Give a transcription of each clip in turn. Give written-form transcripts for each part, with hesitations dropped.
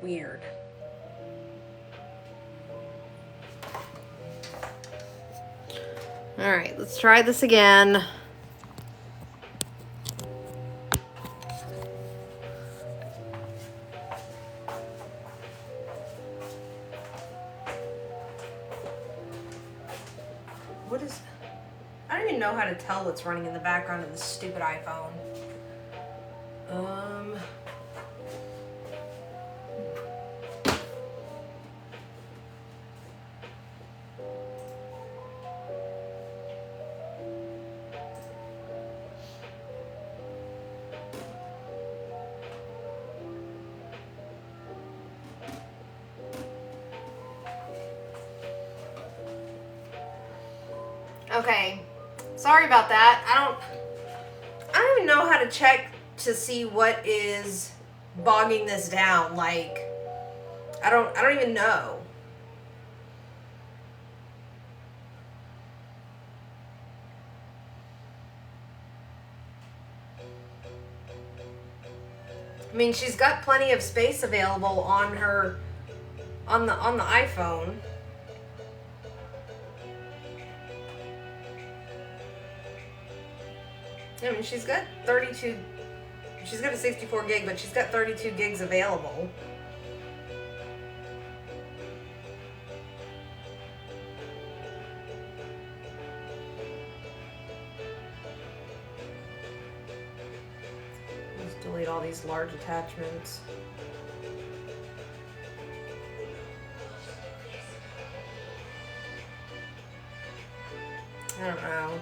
Weird. All right, let's try this again. What is... I don't even know how to tell what's running in the background of this stupid iPhone. Okay, sorry about that. I don't even know how to check to see what is bogging this down. Like, I don't even know. I mean, she's got plenty of space available on her on the iPhone. I mean, she's got a 64 gig, but she's got 32 gigs available. Let's delete all these large attachments. I don't know.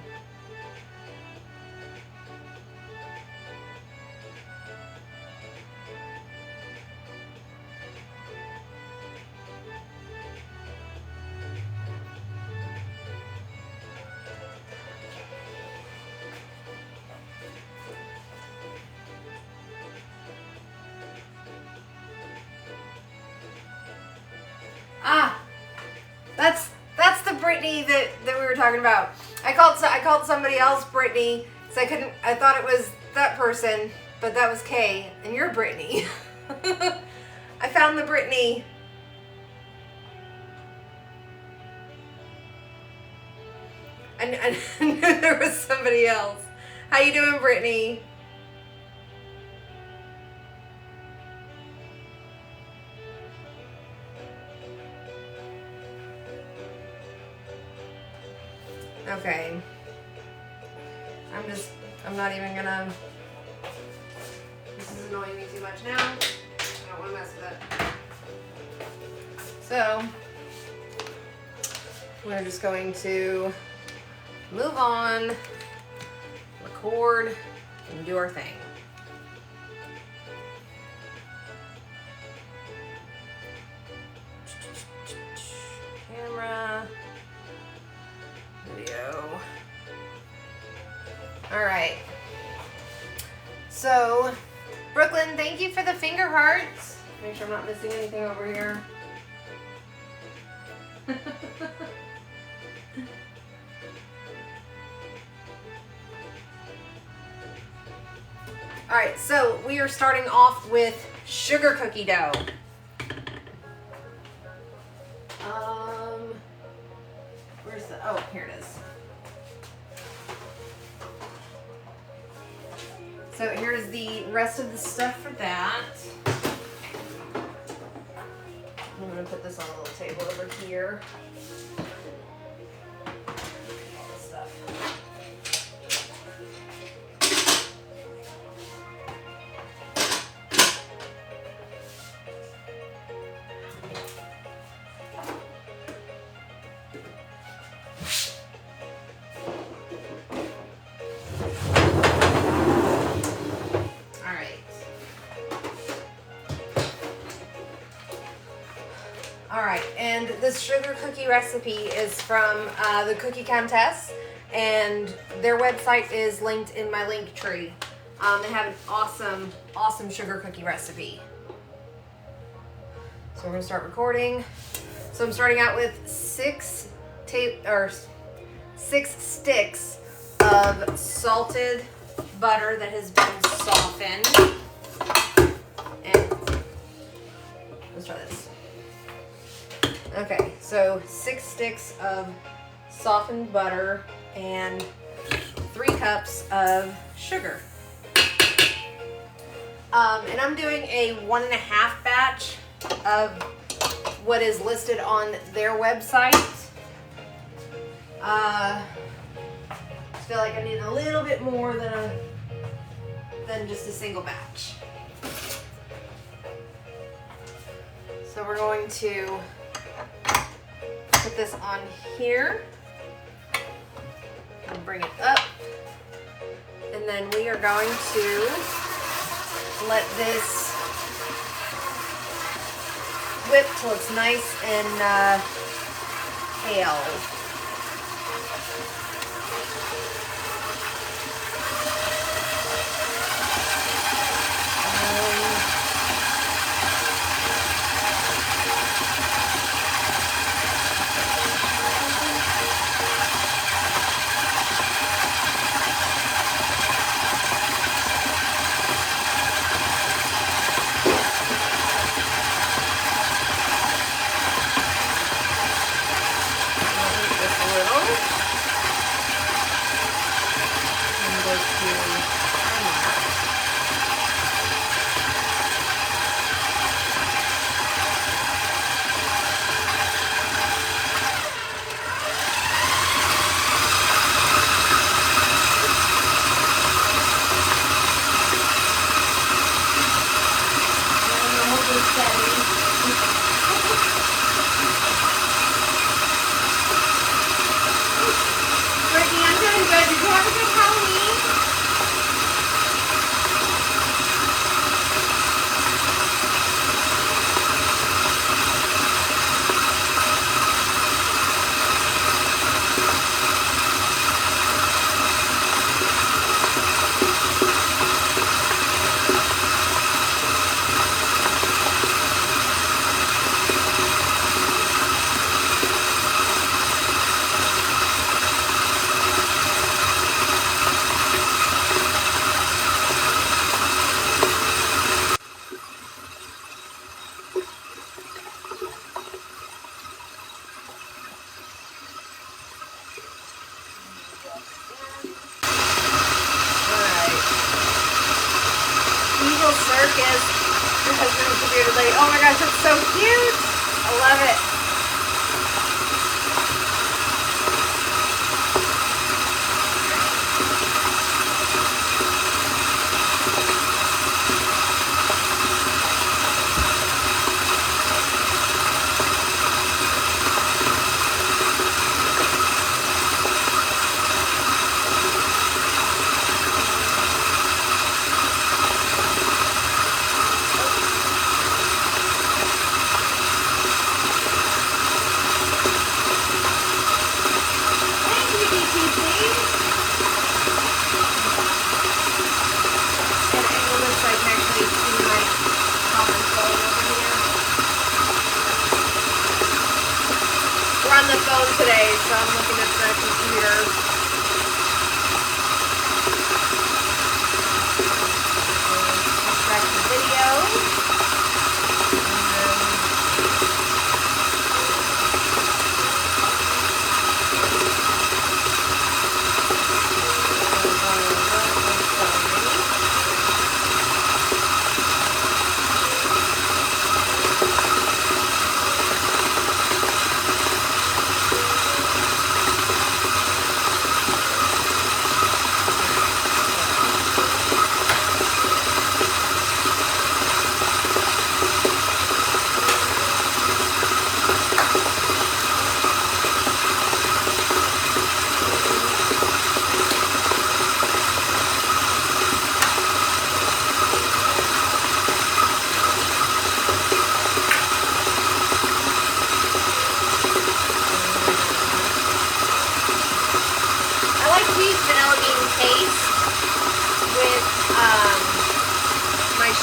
Ah, that's the Brittany that we were talking about. I called somebody else Brittany because I thought it was that person, but that was Kay, and you're Brittany. I found the Brittany. I knew there was somebody else. How you doing, Brittany? Okay. I'm not even gonna... This is annoying me too much now. I don't want to mess with it. So, we're just going to move on, record, and do our thing. Camera. Video. All right. So, Brooklyn, thank you for the finger hearts. Make sure I'm not missing anything over here. All right, so we are starting off with sugar cookie dough. Where's the, oh, here it is. So here's the rest of the stuff for that. I'm gonna put this on a little table over here. Stuff. Alright, and this sugar cookie recipe is from the Cookie Countess, and their website is linked in my link tree. They have an awesome, awesome sugar cookie recipe. So we're going to start recording. So I'm starting out with six sticks of salted butter that has been softened. And Let's try this. Okay, so 6 sticks of softened butter and 3 cups of sugar. And I'm doing a 1.5 batch of what is listed on their website. I feel like I need a little bit more than just a single batch. So we're going to put this on here and bring it up. And then we are going to let this whip till it's nice and pale. Circus. Your husband's a bearded lady. Oh my gosh, that's so cute. I love it. On the phone today, so I'm looking at the computer. Back to the video.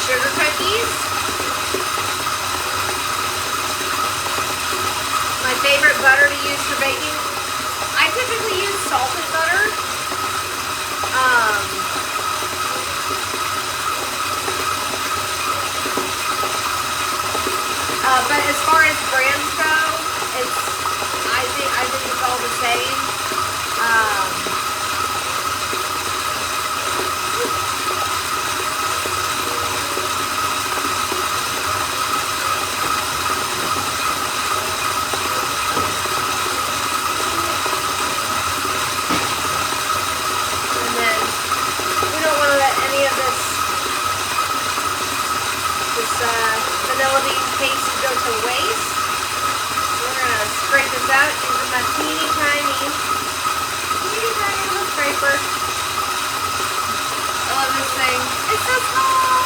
Sugar cookies. My favorite butter to use for baking. I typically use salted butter. I But as far as brands go, I think it's all the same. And then we don't want to let any of this vanilla bean paste go to waste. We're going to scrape this out using my teeny tiny little scraper. I love this thing. It's so small.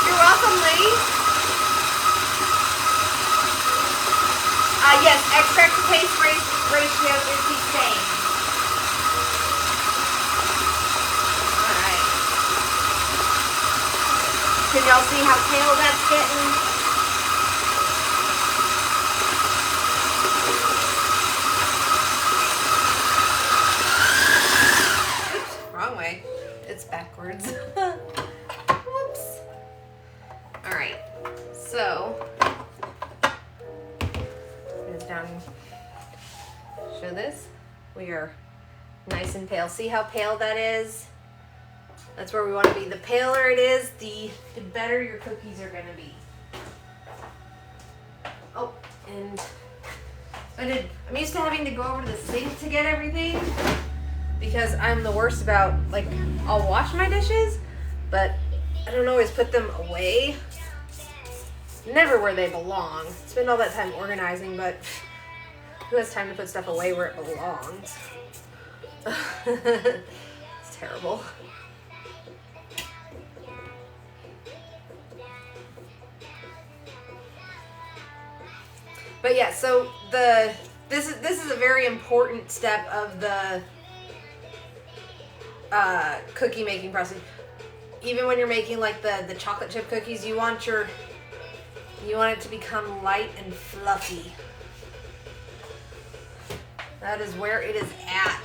You're welcome, Lee. Yes, extract to paste ratio is the same. Can y'all see how pale that's getting? Oops, wrong way. It's backwards. Whoops. Alright, so it's down. Show this. We are nice and pale. See how pale that is? That's where we want to be. The paler it is, the better your cookies are going to be. Oh, and I'm used to having to go over to the sink to get everything because I'm the worst about, like, I'll wash my dishes, but I don't always put them away. Never where they belong. Spend all that time organizing, but who has time to put stuff away where it belongs? It's terrible. But yeah, so this is a very important step of the cookie making process. Even when you're making like the chocolate chip cookies, you want it to become light and fluffy. That is where it is at.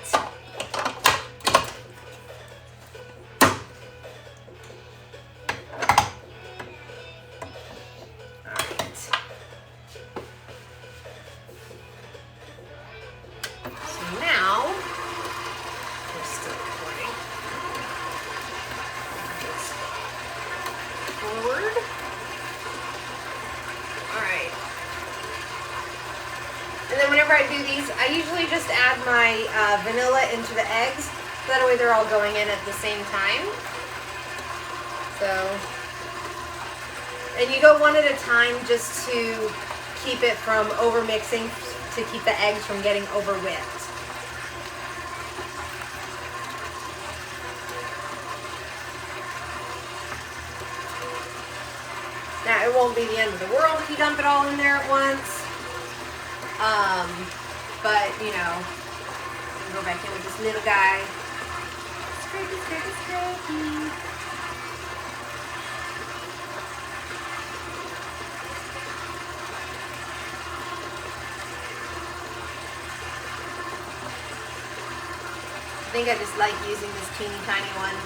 I usually just add my vanilla into the eggs, so that way they're all going in at the same time. So, and you go one at a time just to keep it from over mixing, to keep the eggs from getting over whipped. Now, it won't be the end of the world if you dump it all in there at once. But, you know, I'm gonna go back in with this little guy. Scrapey, scrapey, scrapey. I think I just like using this teeny tiny one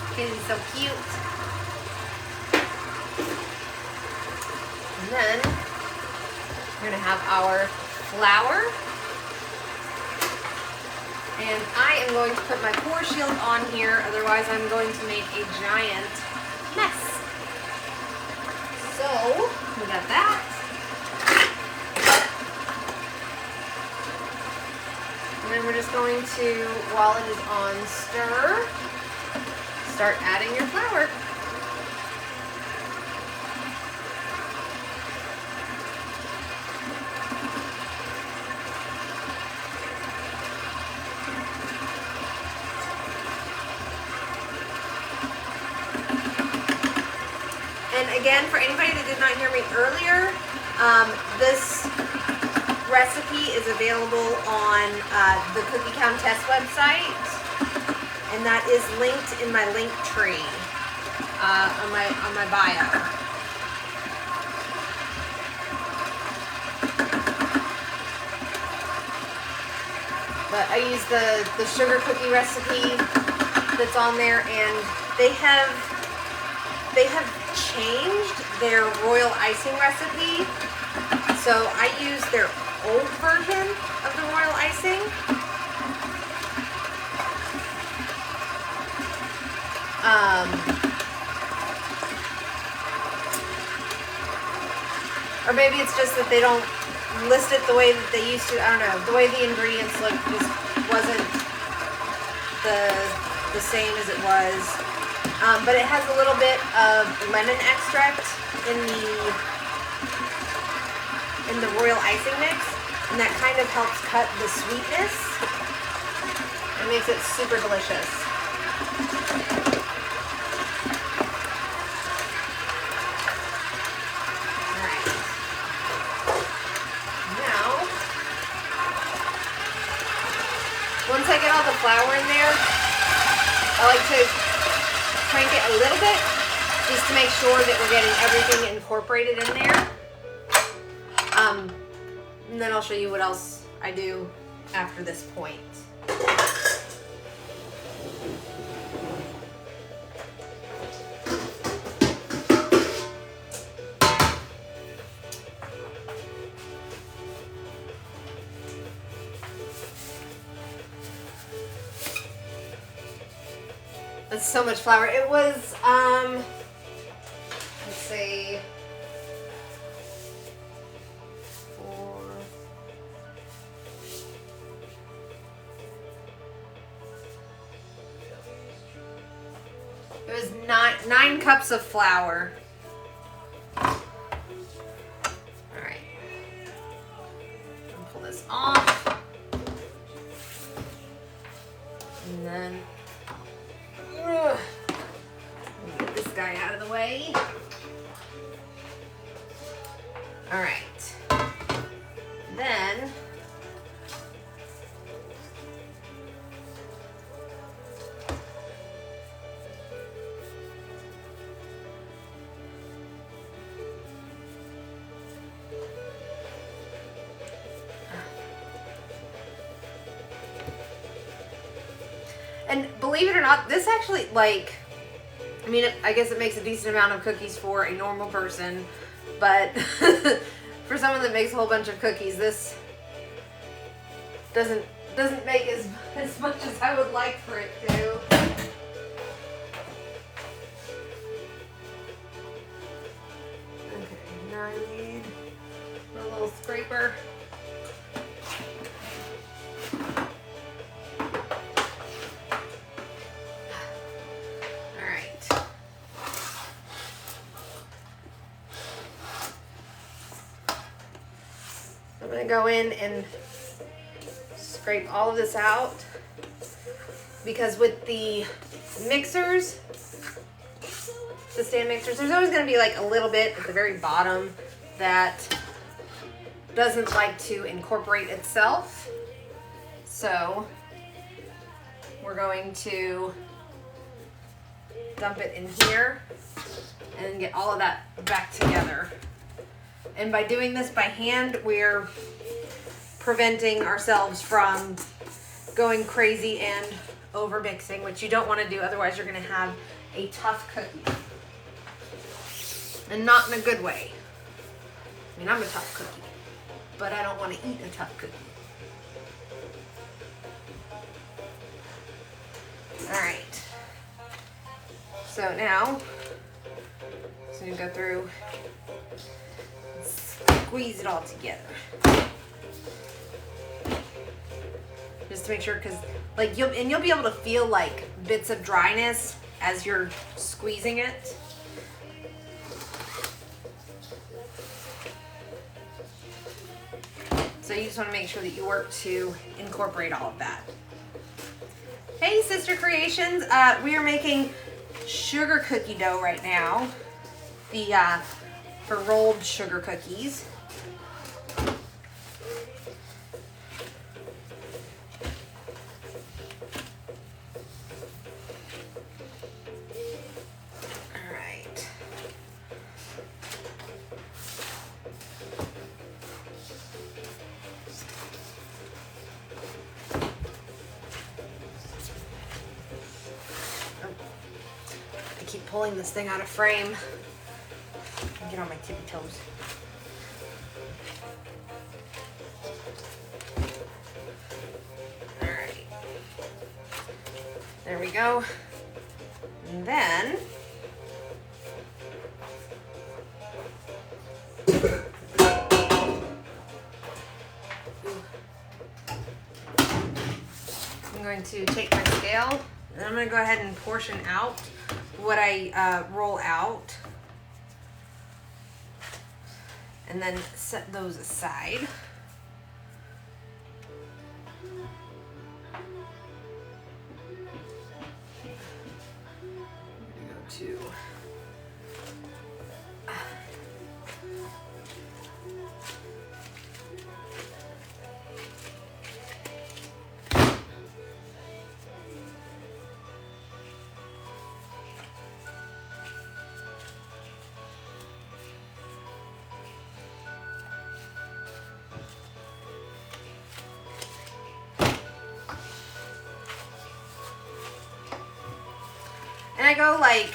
because he's so cute. And then we're going to have our flour. And I am going to put my pore shield on here, otherwise I'm going to make a giant mess. So, we got that. And then we're just going to, while it is on stir, start adding your flour. Again, for anybody that did not hear me earlier, this recipe is available on the Cookie Countess website, and that is linked in my link tree on my bio. But I use the sugar cookie recipe that's on there, and they have changed their royal icing recipe. So I use their old version of the royal icing. Or maybe it's just that they don't list it the way that they used to. I don't know. The way the ingredients look just wasn't the same as it was. But it has a little bit of lemon extract in the royal icing mix, and that kind of helps cut the sweetness. It makes it super delicious. Once I get all the flour in there, I like to crank it a little bit just to make sure that we're getting everything incorporated in there. And then I'll show you what else I do after this point. That's so much flour. It was, let's see, 4. It was 9 cups of flour. All right. I'll pull this off. And then get this guy out of the way. All right. Then and believe it or not, this actually, like, I mean, I guess it makes a decent amount of cookies for a normal person, but for someone that makes a whole bunch of cookies, this doesn't make as much as I would like for it to. Okay, now I need a little scraper. I'm going to go in and scrape all of this out, because with the mixers, the stand mixers, there's always going to be like a little bit at the very bottom that doesn't like to incorporate itself. So we're going to dump it in here and get all of that back together. And by doing this by hand, we're preventing ourselves from going crazy and over mixing, which you don't want to do. Otherwise, you're going to have a tough cookie. And not in a good way. I mean, I'm a tough cookie, but I don't want to eat a tough cookie. All right. So now, so you go through, squeeze it all together. Just to make sure, because like you'll be able to feel like bits of dryness as you're squeezing it. So you just want to make sure that you work to incorporate all of that. Hey, Sister Creations, we are making sugar cookie dough right now. For rolled sugar cookies. All right. keep pulling this thing out of frame. Get on my tippy toes. Alright. There we go. And then I'm going to take my scale and I'm going to go ahead and portion out what I roll out and then set those aside. Go to and I go like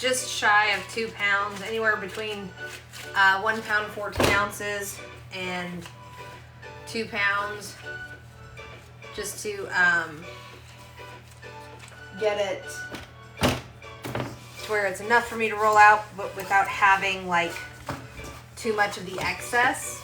just shy of 2 pounds, anywhere between 1 pound 14 ounces and 2 pounds, just to get it to where it's enough for me to roll out, but without having like too much of the excess.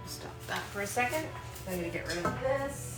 Stop that for a second. I'm going to get rid of this.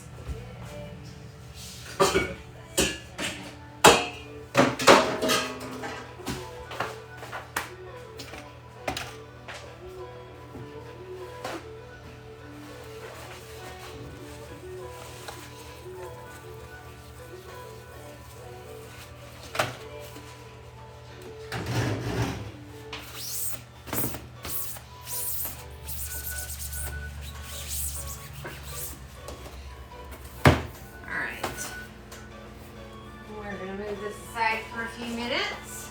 Move this aside for a few minutes.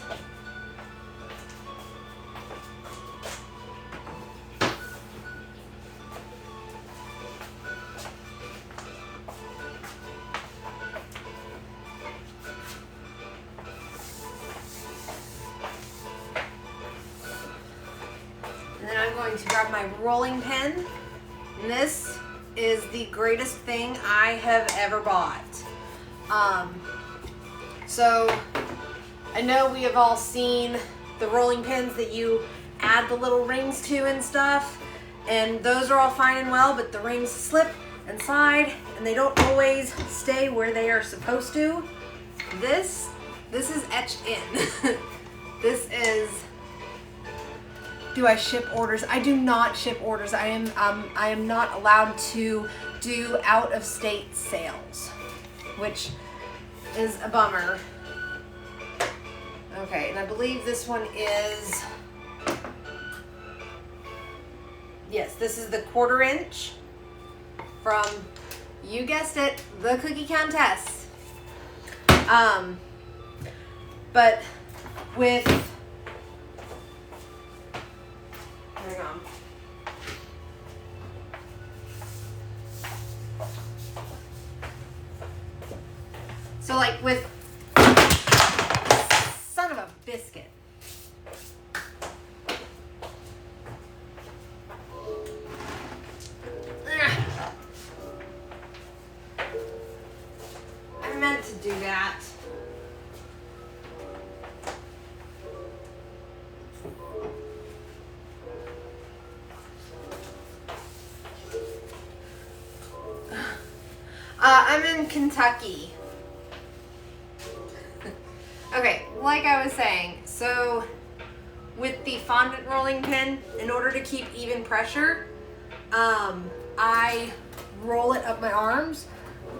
And then I'm going to grab my rolling pin. And this is the greatest thing I have ever bought. So I know we have all seen the rolling pins that you add the little rings to and stuff, and those are all fine and well, but the rings slip and slide and they don't always stay where they are supposed to. This is etched in. This is, do I ship orders? I do not ship orders. I am not allowed to do out of state sales, which is a bummer. Okay, and I believe this one is, yes, this is the 1/4 inch from, you guessed it, the Cookie Countess. But with, hang on. So like with, son of a biscuit. I meant to do that. I'm in Kentucky. Okay, like I was saying, so with the fondant rolling pin, in order to keep even pressure, I roll it up my arms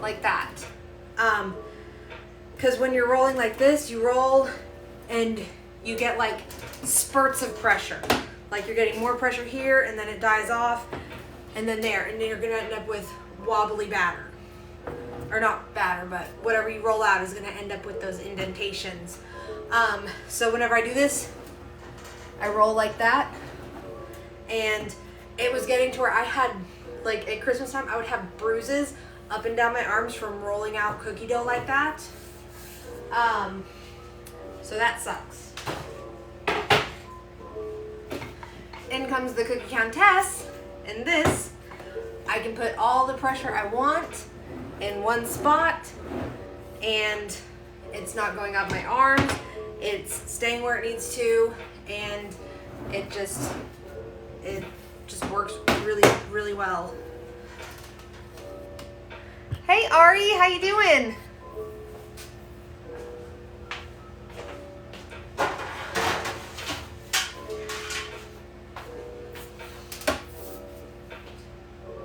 like that. because when you're rolling like this, you roll and you get like spurts of pressure. Like you're getting more pressure here and then it dies off and then there, and then you're gonna end up with wobbly batter. Or not batter, but whatever you roll out is gonna end up with those indentations. So whenever I do this, I roll like that, and it was getting to where I had, like at Christmas time, I would have bruises up and down my arms from rolling out cookie dough like that. So that sucks. In comes the cookie countess, and this, I can put all the pressure I want in one spot, and it's not going up my arms, it's staying where it needs to, and it just works really, really well. Hey Ari, how you doing?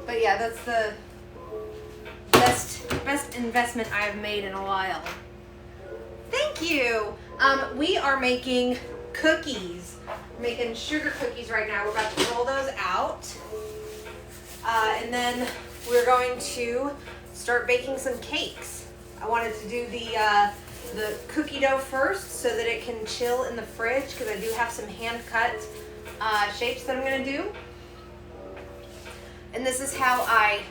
But yeah, that's the best investment I have made in a while. Thank you. We are making cookies. We're making sugar cookies right now. We're about to roll those out. And then we're going to start baking some cakes. I wanted to do the cookie dough first so that it can chill in the fridge, because I do have some hand cut shapes that I'm going to do. And this is how I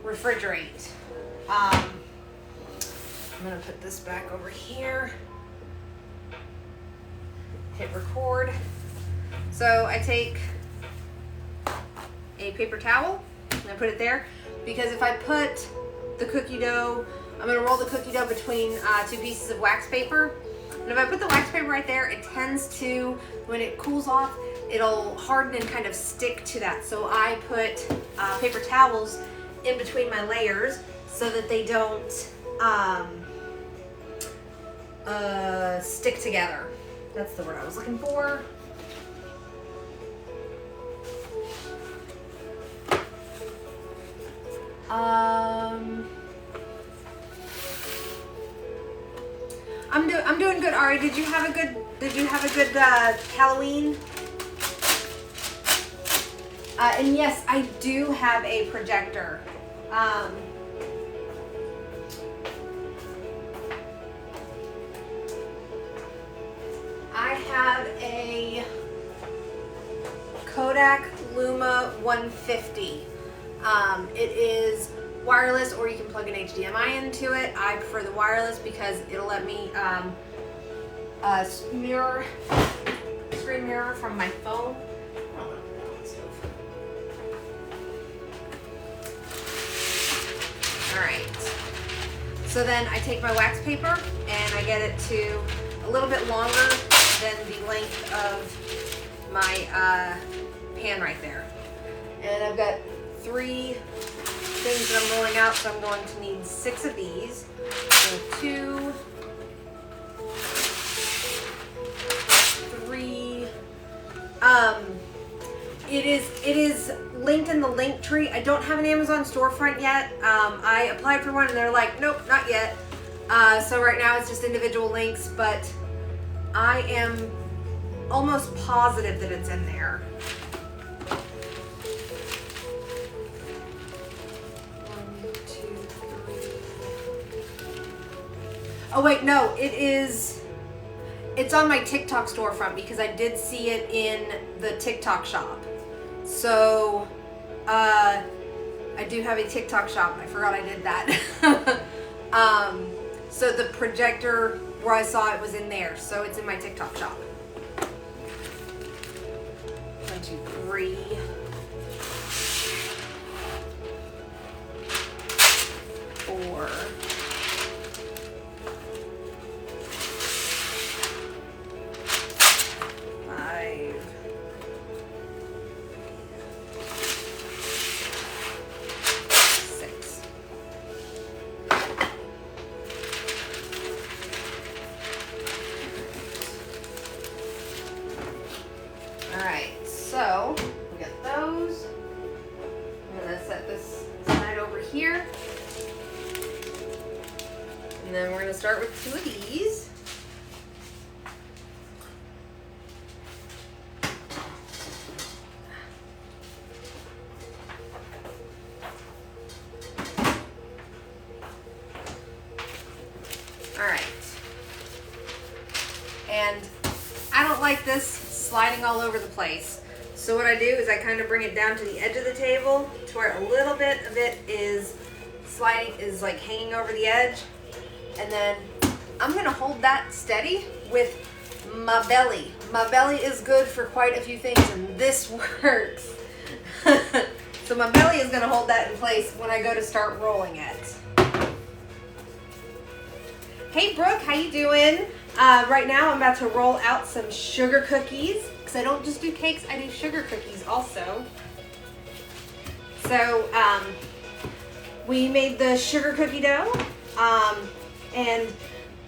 refrigerate. I'm going to put this back over here. Hit record. So I take a paper towel and I put it there, because if I put the cookie dough, I'm going to roll the cookie dough between two pieces of wax paper. And if I put the wax paper right there, it tends to, when it cools off, it'll harden and kind of stick to that. So I put paper towels in between my layers so that they don't stick together. That's the word I was looking for. I'm doing good, Ari. Did you have a good Halloween? And yes, I do have a projector. I have a Kodak Luma 150. It is wireless, or you can plug an HDMI into it. I prefer the wireless because it'll let me screen mirror from my phone. Alright, so then I take my wax paper and I get it to a little bit longer than the length of my pan right there. And I've got 3 things that I'm rolling out, so I'm going to need 6 of these. So 2, 3. It is linked in the link tree. I don't have an Amazon storefront yet. I applied for one and they're like, nope, not yet. So right now it's just individual links, but I am almost positive that it's in there. 1, 2, 3. Oh wait, no, it's on my TikTok storefront because I did see it in the TikTok shop. So, I do have a TikTok shop. I forgot I did that. So the projector where I saw it was in there. So it's in my TikTok shop. 1, 2, 3. 4. 5. 6. Alright, so we got And then we're gonna start with 2 of these. All right. And I don't like this sliding all over the place. So what I do is I kind of bring it down to the edge of the table to where a little bit of it is sliding, is like hanging over the edge. And then I'm gonna hold that steady with my belly. My belly is good for quite a few things, and this works. So my belly is gonna hold that in place when I go to start rolling it. Hey Brooke, how you doing? Right now I'm about to roll out some sugar cookies, because I don't just do cakes, I do sugar cookies also. So we made the sugar cookie dough, and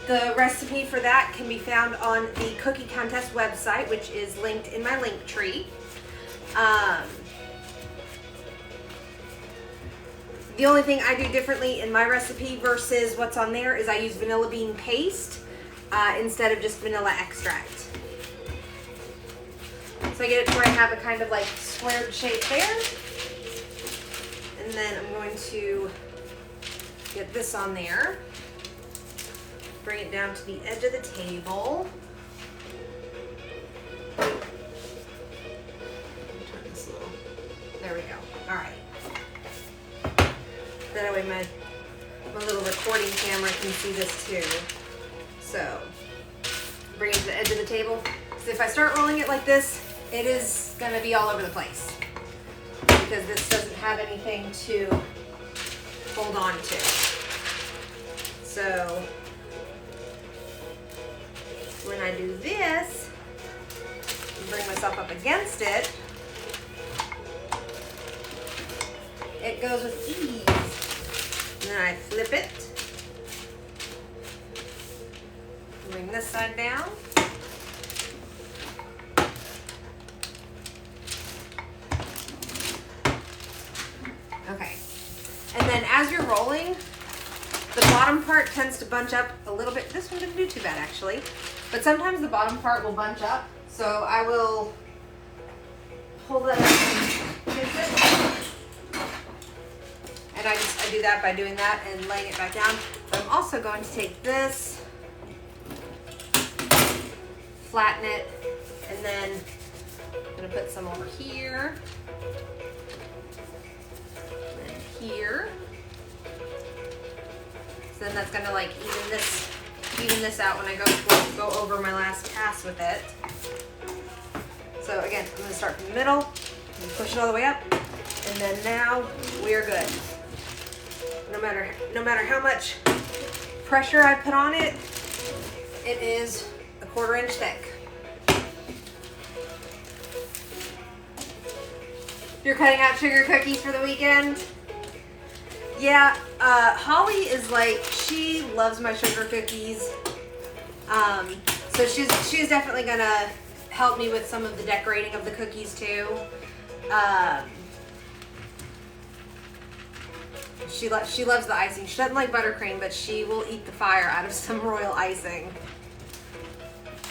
the recipe for that can be found on the Cookie Contest website, which is linked in my link tree. The only thing I do differently in my recipe versus what's on there is I use vanilla bean paste instead of just vanilla extract. So I get it to where I have a kind of like squared shape there. And then I'm going to get this on there. Bring it down to the edge of the table. Turn this a little. There we go. All right. That way my little recording camera can see this too. So bring it to the edge of the table. So if I start rolling it like this, it is going to be all over the place because this doesn't have anything to hold on to. So when I do this, bring myself up against it, it goes with ease. And then I flip it. Bring this side down. Okay. And then as you're rolling, the bottom part tends to bunch up a little bit. This one didn't do too bad actually. But sometimes the bottom part will bunch up. So I will hold that up. And I do that by doing that and laying it back down. But I'm also going to take this, flatten it, and then I'm going to put some over here, and here. So then that's going to like even this out when I go over my last pass with it. So again, I'm going to start from the middle and push it all the way up, and then now we're good. No matter how much pressure I put on it, it is a 1/4 inch thick. You're cutting out sugar cookies for the weekend? Yeah, Holly is like, she loves my sugar cookies. So she's definitely gonna help me with some of the decorating of the cookies too. She loves the icing. She doesn't like buttercream, but she will eat the fire out of some royal icing.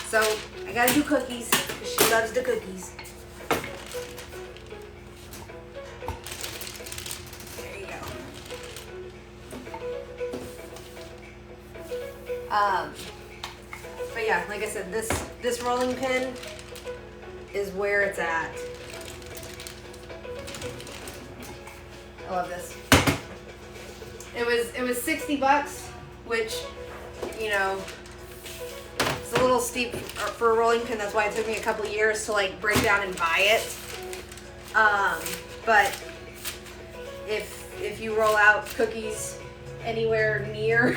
So I gotta do cookies because she loves the cookies. There you go. But yeah, like I said, this rolling pin is where it's at. I love this. It was $60, which, you know, it's a little steep for a rolling pin. That's why it took me a couple of years to like break down and buy it. But if you roll out cookies anywhere near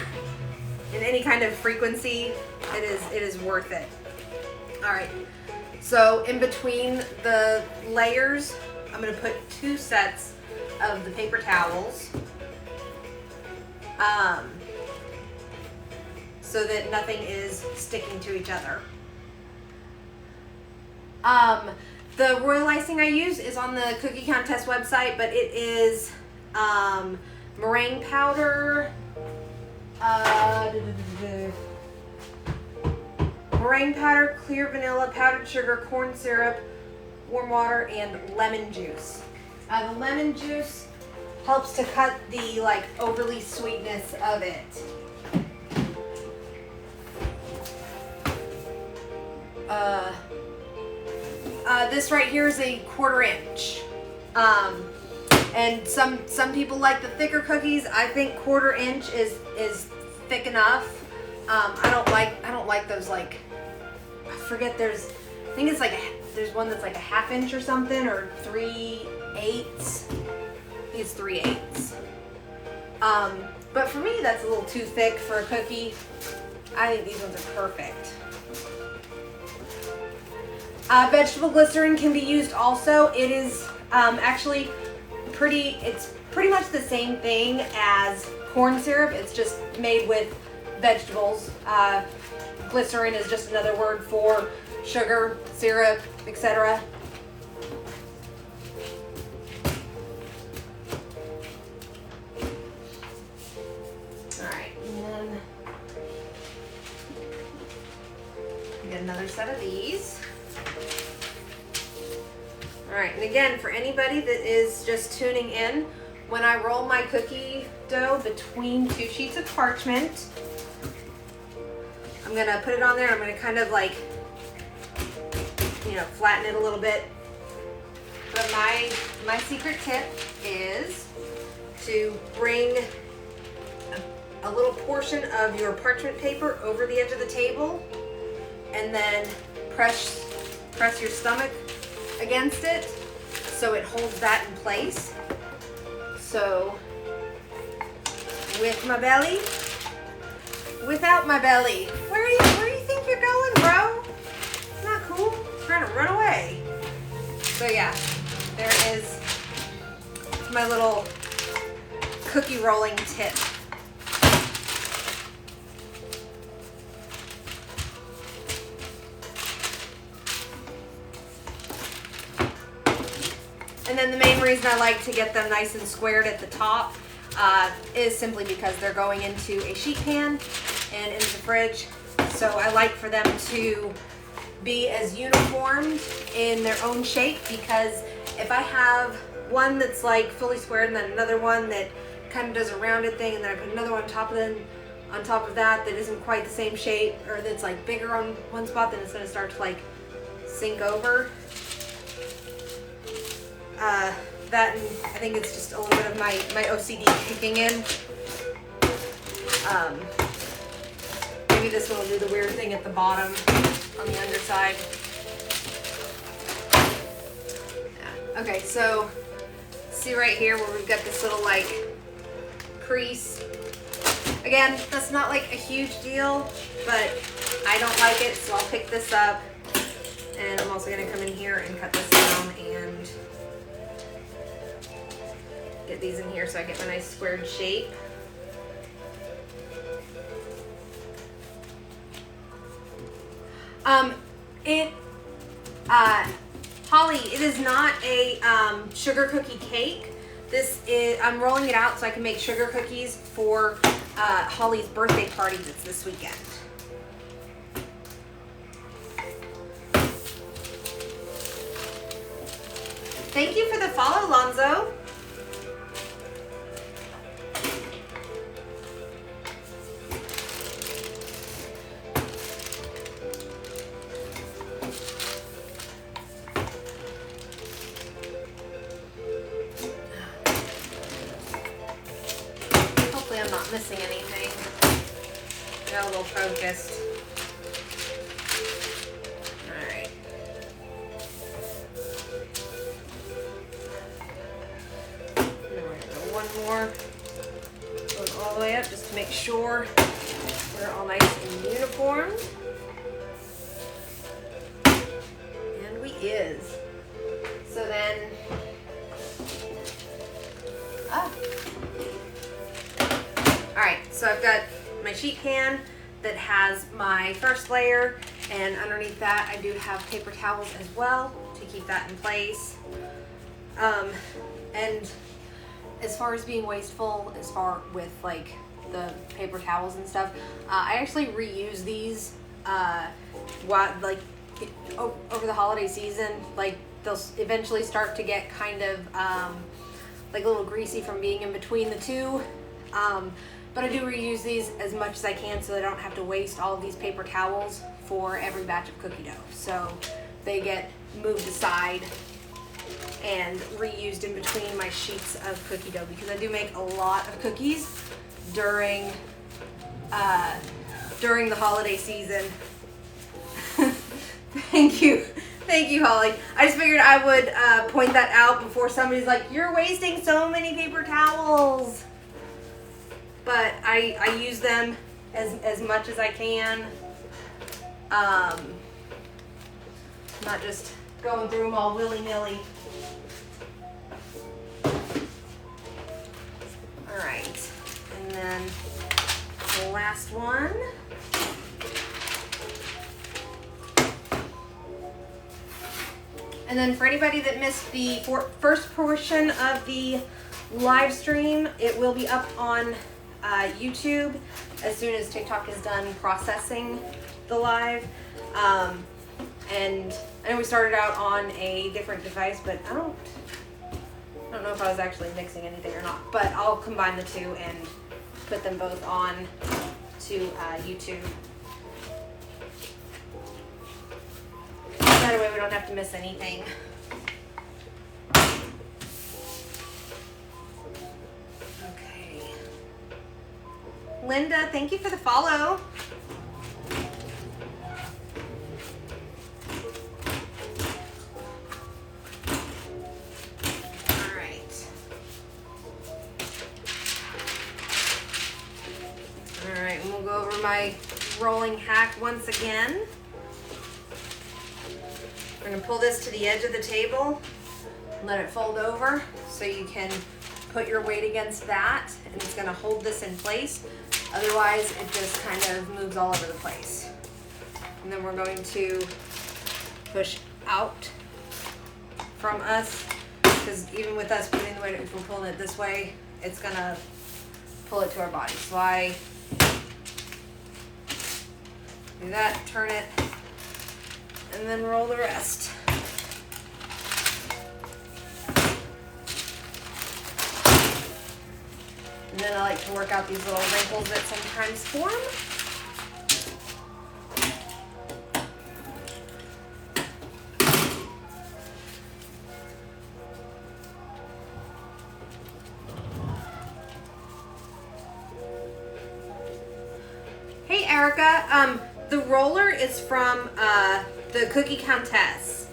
in any kind of frequency, it is worth it. All right. So in between the layers, I'm going to put 2 sets of the paper towels. So that nothing is sticking to each other. The royal icing I use is on the Cookie Contest website, but it is meringue powder, Meringue powder, clear vanilla, powdered sugar, corn syrup, warm water, and lemon juice. The lemon juice helps to cut the like overly sweetness of it. This right here is a 1/4 inch. And some people like the thicker cookies. I think 1/4 inch is thick enough. I don't like those, like, I forget, I think it's like there's one that's like a 1/2 inch or something, or 3/8. I think it's 3/8. But for me, that's a little too thick for a cookie. I think these ones are perfect. Vegetable glycerin can be used also. It is actually it's pretty much the same thing as corn syrup. It's just made with vegetables. Glycerin is just another word for sugar, syrup, etc. Alright, and then get another set of these. Alright, and again, for anybody that is just tuning in, when I roll my cookie dough between 2 sheets of parchment, I'm gonna put it on there. I'm gonna kind of like, flatten it a little bit. But my secret tip is to bring a little portion of your parchment paper over the edge of the table, and then press your stomach against it so it holds that in place. So with my belly, without my belly. Where do you think you're going, bro? It's not cool. It's trying to run away. So yeah, there is my little cookie rolling tip. And then the main reason I like to get them nice and squared at the top is simply because they're going into a sheet pan and into the fridge. So I like for them to be as uniformed in their own shape, because if I have one that's like fully squared and then another one that kind of does a rounded thing, and then I put another one on top of that isn't quite the same shape, or that's like bigger on one spot, then it's going to start to like sink over. That, and I think it's just a little bit of my OCD kicking in. Maybe this one will do the weird thing at the bottom on the underside. Yeah. Okay, so see right here where we've got this little like crease. Again, that's not like a huge deal, but I don't like it, so I'll pick this up. And I'm also going to come in here and cut this down and get these in here so I get my nice squared shape. Holly, it is not a sugar cookie cake. I'm rolling it out so I can make sugar cookies for Holly's birthday party that's this weekend. Thank you for the follow, Lonzo. Hopefully I'm not missing anything. Got a little focused. Alright. One more, going all the way up just to make sure they're all nice and uniform. And we is. So then, alright, so I've got my sheet pan that has my first layer, and underneath that I do have paper towels as well to keep that in place. And as far as being wasteful, as far with like the paper towels and stuff. I actually reuse these over the holiday season. Like they'll eventually start to get kind of like a little greasy from being in between the two. But I do reuse these as much as I can so I don't have to waste all of these paper towels for every batch of cookie dough. So they get moved aside and reused in between my sheets of cookie dough because I do make a lot of cookies during the holiday season. Thank you, Holly. I just figured I would point that out before somebody's like, "You're wasting so many paper towels." But I use them as much as I can. Not just going through them all willy-nilly. All right, and then the last one. And then for anybody that missed the first portion of the live stream, it will be up on YouTube as soon as TikTok is done processing the live. And I know we started out on a different device, but I don't know if I was actually mixing anything or not, but I'll combine the two and put them both on to YouTube. That way we don't have to miss anything. Okay. Linda, thank you for the follow. All right, and we'll go over my rolling hack once again. We're going to pull this to the edge of the table, let it fold over so you can put your weight against that, and it's going to hold this in place. Otherwise, it just kind of moves all over the place. And then we're going to push out from us, because even with us putting the weight, if we're pulling it this way, it's going to pull it to our body. So I do that, turn it, and then roll the rest. And then I like to work out these little wrinkles that sometimes form. Hey Erica, the roller is from the Cookie Countess,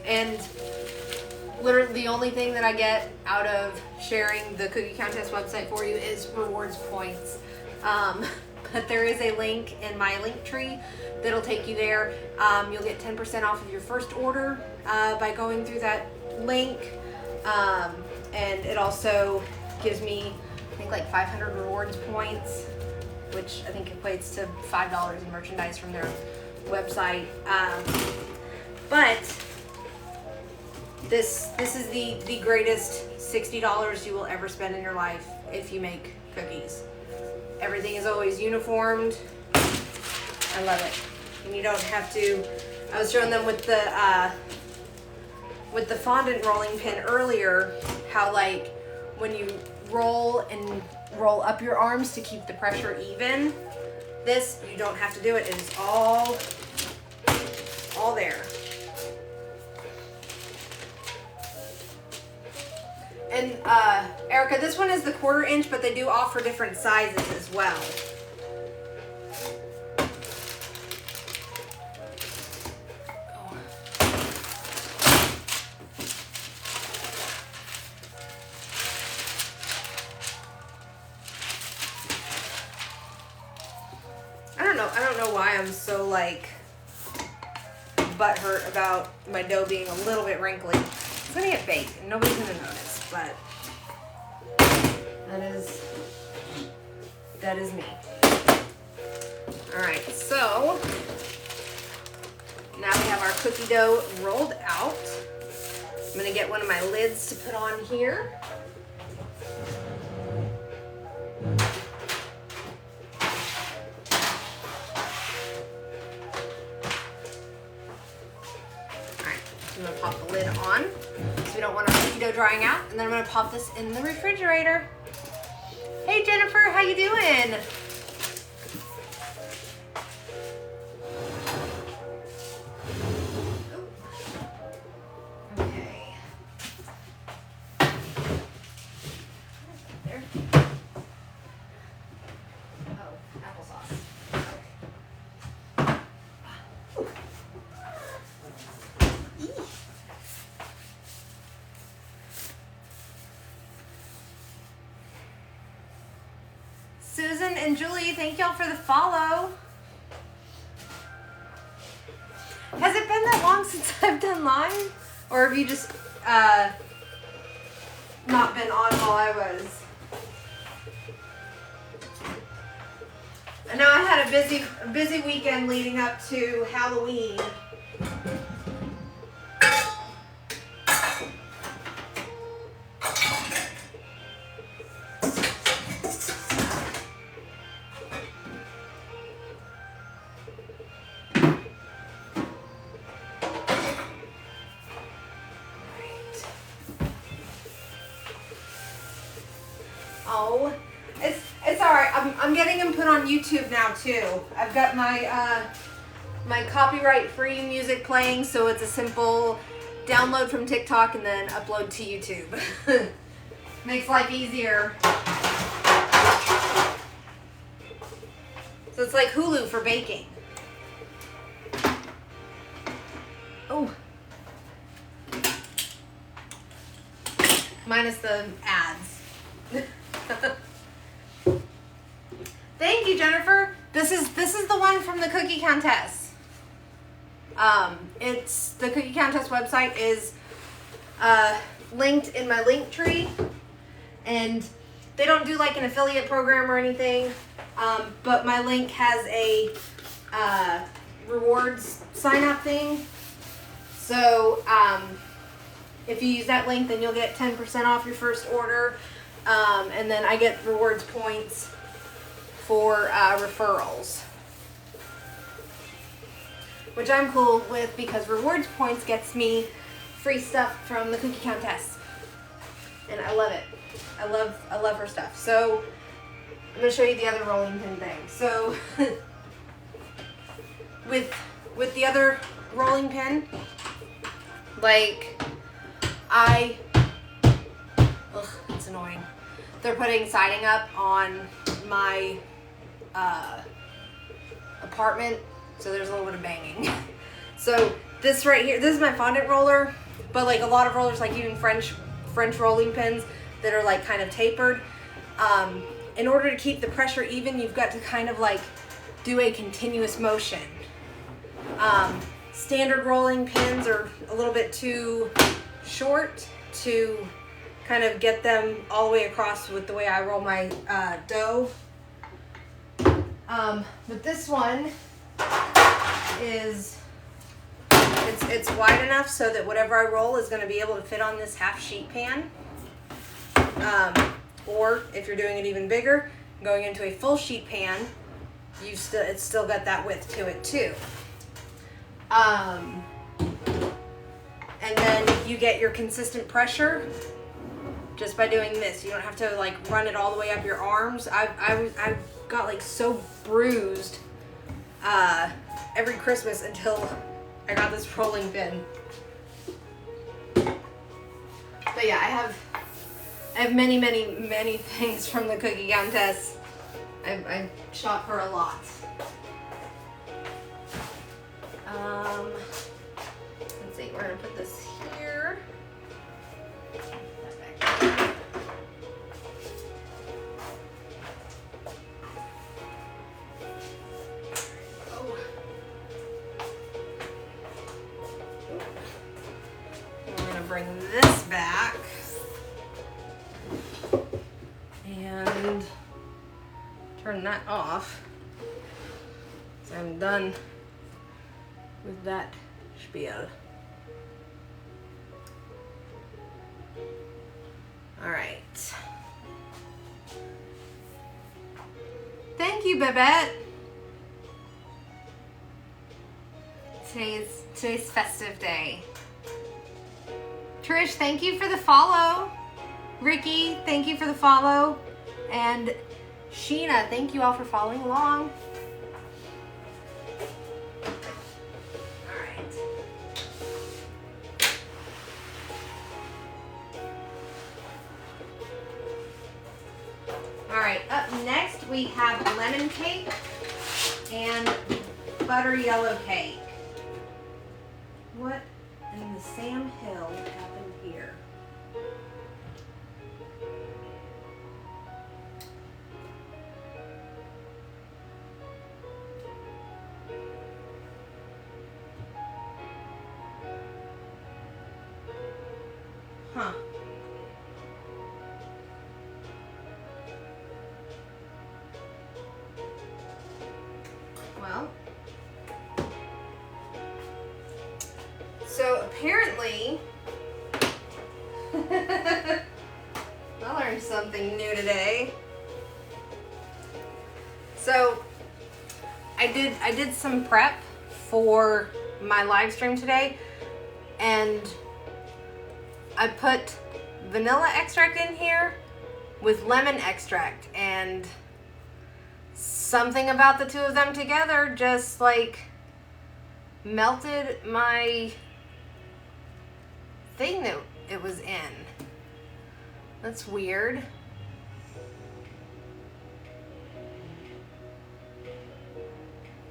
and literally the only thing that I get out of sharing the Cookie Countess website for you is rewards points. But there is a link in my link tree that'll take you there. You'll get 10% off of your first order by going through that link, and it also gives me, I think, like 500 rewards points, which I think equates to $5 in merchandise from their website. But this is the greatest $60 you will ever spend in your life if you make cookies. Everything is always uniformed. I love it. And you don't have to, I was showing them with the fondant rolling pin earlier, how like when you roll up your arms to keep the pressure even, this, you don't have to do it. It is all there. And Erica, this one is the 1/4 inch, but they do offer different sizes as well. I don't know why I'm so like butthurt about my dough being a little bit wrinkly. It's gonna get baked and nobody's gonna notice, but that is me. All right, so now we have our cookie dough rolled out. I'm gonna get one of my lids to put on here. gonna pop the lid on so we don't want our cookie dough drying out. And then I'm gonna pop this in the refrigerator. Hey Jennifer, how you doing? Okay. There. Oh, applesauce. Susan and Julie, thank y'all for the follow. Has it been that long since I've done live? Or have you just not been on while I was? I know I had a busy weekend leading up to Halloween. Oh, it's all right. I'm getting them put on YouTube now too. I've got my my copyright-free music playing, so it's a simple download from TikTok and then upload to YouTube. Makes life easier. So it's like Hulu for baking. Oh. Minus the ads. Thank you, Jennifer. This is the one from the cookie contest. It's the cookie contest website is linked in my link tree, and they don't do like an affiliate program or anything, but my link has a rewards sign up thing. So if you use that link, then you'll get 10% off your first order. And then I get rewards points for referrals, which I'm cool with because rewards points gets me free stuff from the cookie contest, and I love it. I love her stuff. So I'm gonna show you the other rolling pin thing. So with the other rolling pin, like it's annoying. They're putting siding up on my apartment, so there's a little bit of banging. So this right here, this is my fondant roller, but like a lot of rollers, like even French rolling pins that are like kind of tapered. In order to keep the pressure even, you've got to kind of like do a continuous motion. Standard rolling pins are a little bit too short to kind of get them all the way across with the way I roll my dough. But this one is, it's wide enough so that whatever I roll is going to be able to fit on this half sheet pan. Or if you're doing it even bigger, going into a full sheet pan, it's still got that width to it too. And then you get your consistent pressure just by doing this. You don't have to like run it all the way up your arms. I got like so bruised every Christmas until I got this rolling pin. But yeah, I have many things from the cookie contest. I shop her a lot. Let's see, we're gonna put this here. Bring this back and turn that off. So I'm done with that spiel. All right. Thank you, Babette. Today's festive day. Trish, thank you for the follow. Ricky, thank you for the follow. And Sheena, thank you all for following along. Alright, up next we have lemon cake and butter yellow cake. What in the Sam Hill happened here? Huh. Well, so apparently, I learned something new today. So I did some prep for my live stream today, and I put vanilla extract in here with lemon extract, and something about the two of them together just like melted my thing that it was in. That's weird.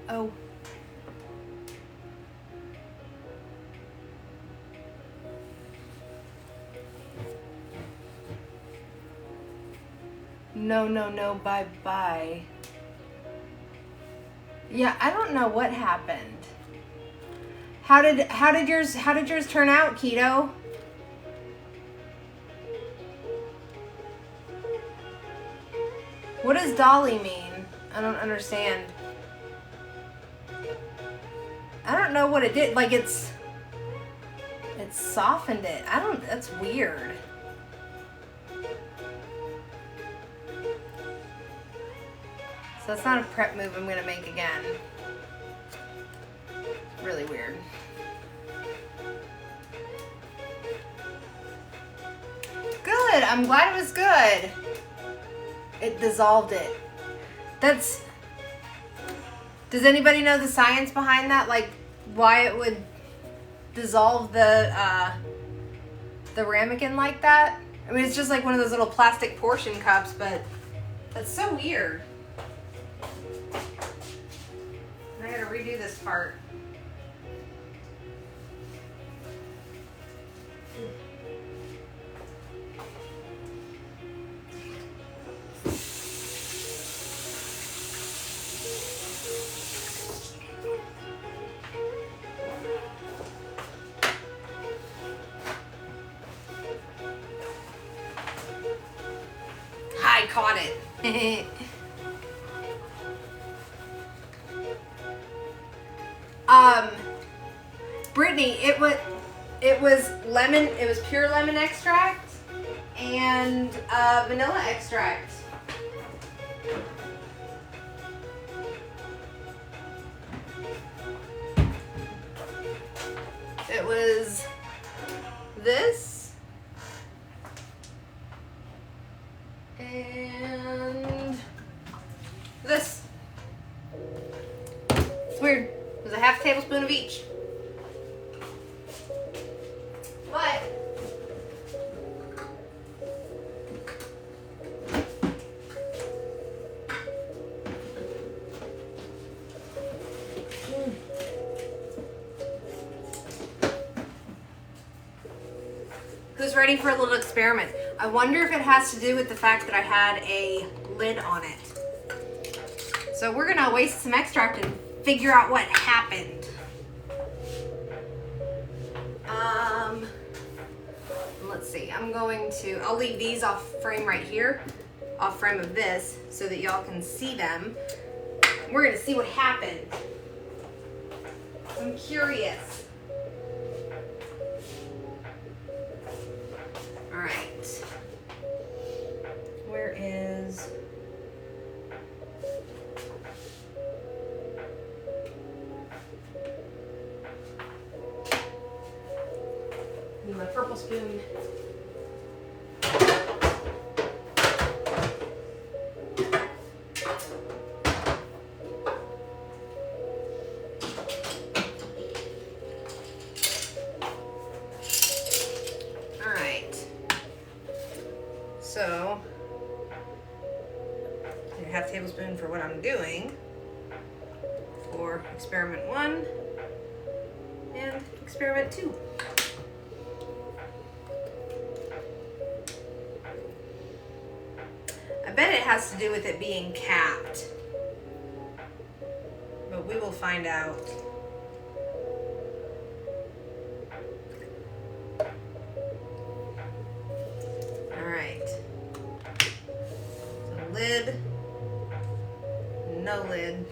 Oh. No, bye. Yeah, I don't know what happened. How did yours turn out, Keto? What does Dolly mean? I don't understand. I don't know what it did. Like it softened it. That's weird. So that's not a prep move I'm gonna make again. Really weird. Good, I'm glad it was good. It dissolved it. Does anybody know the science behind that? Like why it would dissolve the ramekin like that? I mean, it's just like one of those little plastic portion cups, but that's so weird. I gotta redo this part. I caught it. Brittany, it was lemon. It was pure lemon extract and vanilla extract. It was this and this. It's weird. It was a half tablespoon of each. But who's ready for a little experiment? I wonder if it has to do with the fact that I had a lid on it. So we're gonna waste some extract and figure out what happened. Let's see, I'll leave these off frame right here, off frame of this, so that y'all can see them. We're gonna see what happened. I'm curious. All right. Where is... my purple spoon. So, a half tablespoon for what I'm doing for experiment 1 and experiment 2. I bet it has to do with it being capped, but we will find out. Lid, no lid.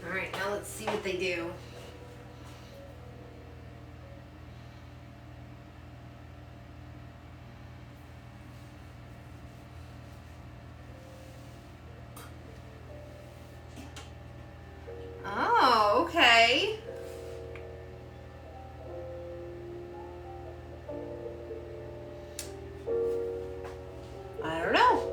All right, now let's see what they do. Oh, okay. I don't know.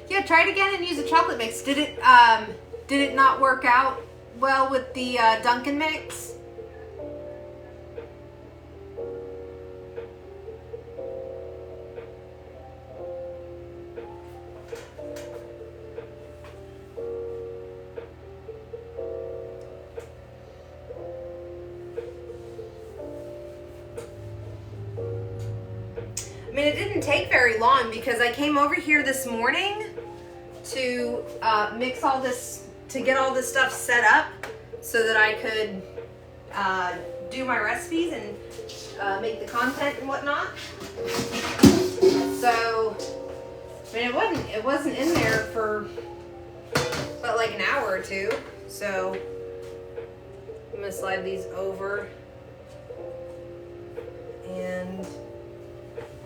Yeah, try it again and use a chocolate mix. Did it not work out well with the Dunkin' mix? I mean, it didn't take very long because I came over here this morning to mix all this, to get all this stuff set up so that I could do my recipes and make the content and whatnot. So, I mean, it wasn't in there for but like an hour or two. So, I'm gonna slide these over and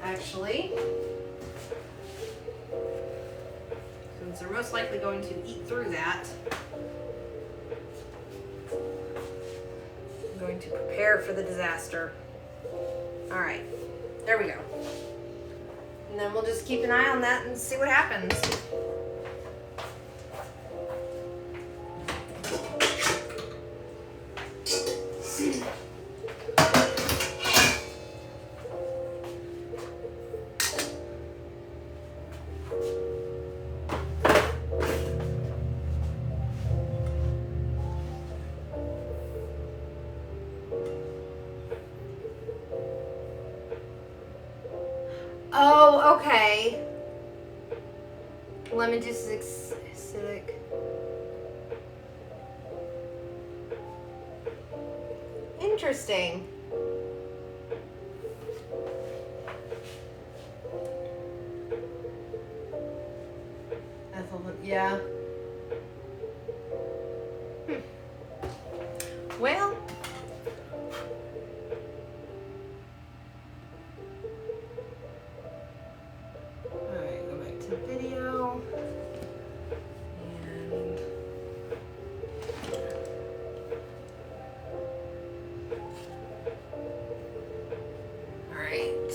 actually, since they're most likely going to eat through that, I'm going to prepare for the disaster. All right, there we go. And then we'll just keep an eye on that and see what happens. Oh, okay. Lemon juice is acidic. Interesting. Yeah. Well. Alright, go back to video. And alright.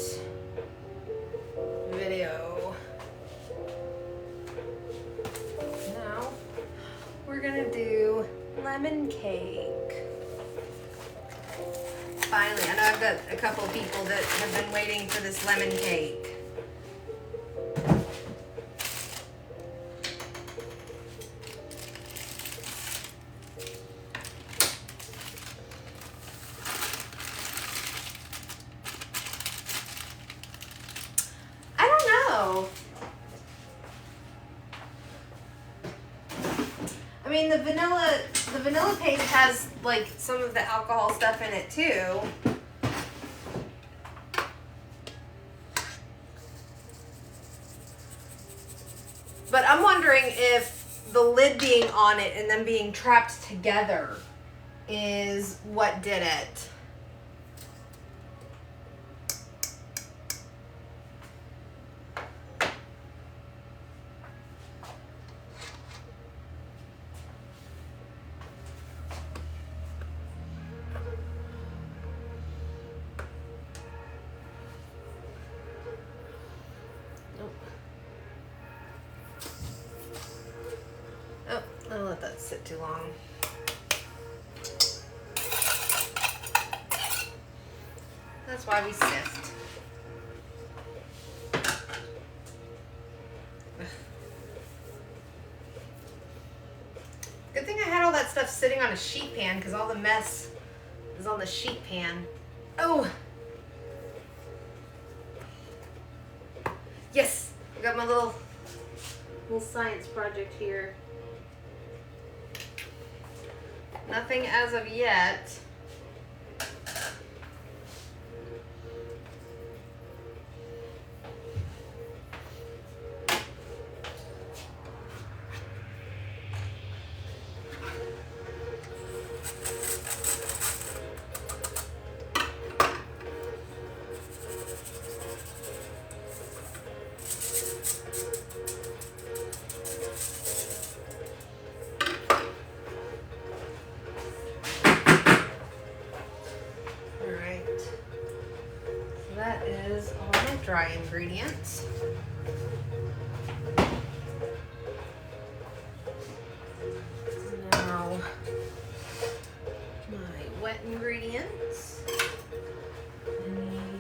Video. Now we're gonna do lemon cake. Finally, I know I've got a couple of people that have been waiting for this lemon cake. I don't know. I mean, the vanilla paste has like some of the alcohol stuff in it too. But I'm wondering if the lid being on it and them being trapped together is what did it. I'll let that sit too long. That's why we sift. Good thing I had all that stuff sitting on a sheet pan because all the mess is on the sheet pan. Oh! Yes! I got my little science project here. Nothing as of yet. That is all my dry ingredients. Now, my wet ingredients. I need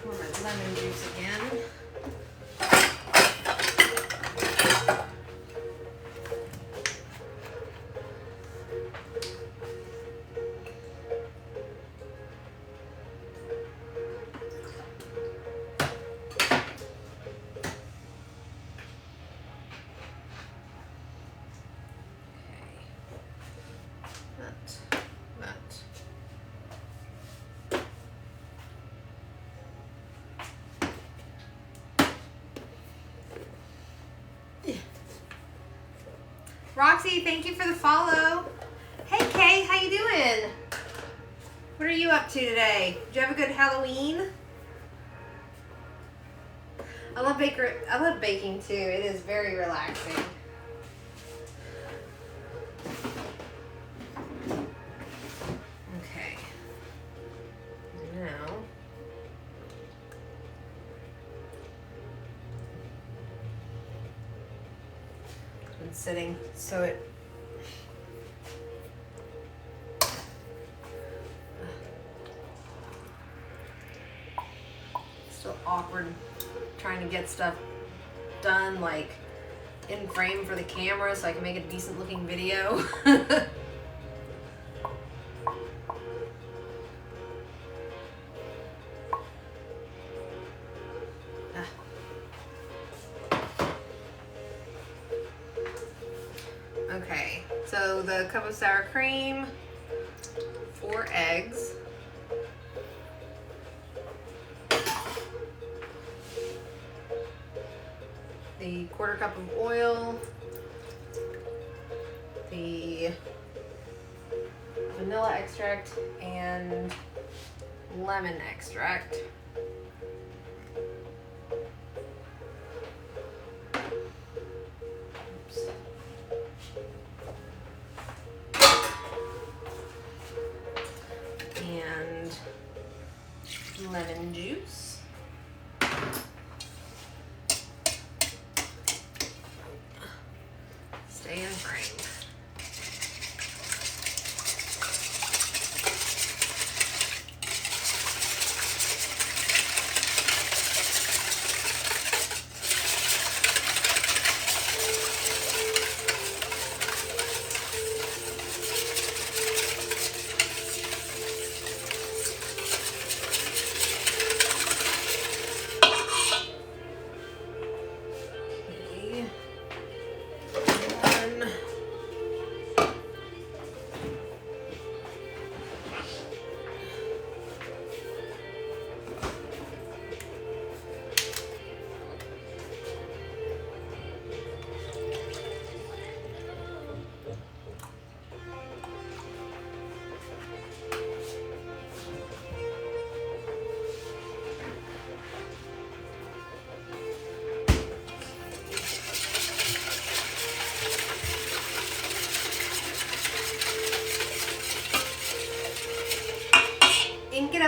more of my lemon juice again. Roxy, thank you for the follow. Hey Kay, how you doing? What are you up to today? Did you have a good Halloween? I love baking too. It is very relaxing. Okay. Now it's been sitting so it still awkward trying to get stuff done like in frame for the camera so I can make a decent looking video. Okay, so the cup of sour cream, 4 eggs, the 1/4 cup of oil, the vanilla extract and lemon extract. Oops. And lemon juice. Stay in frame.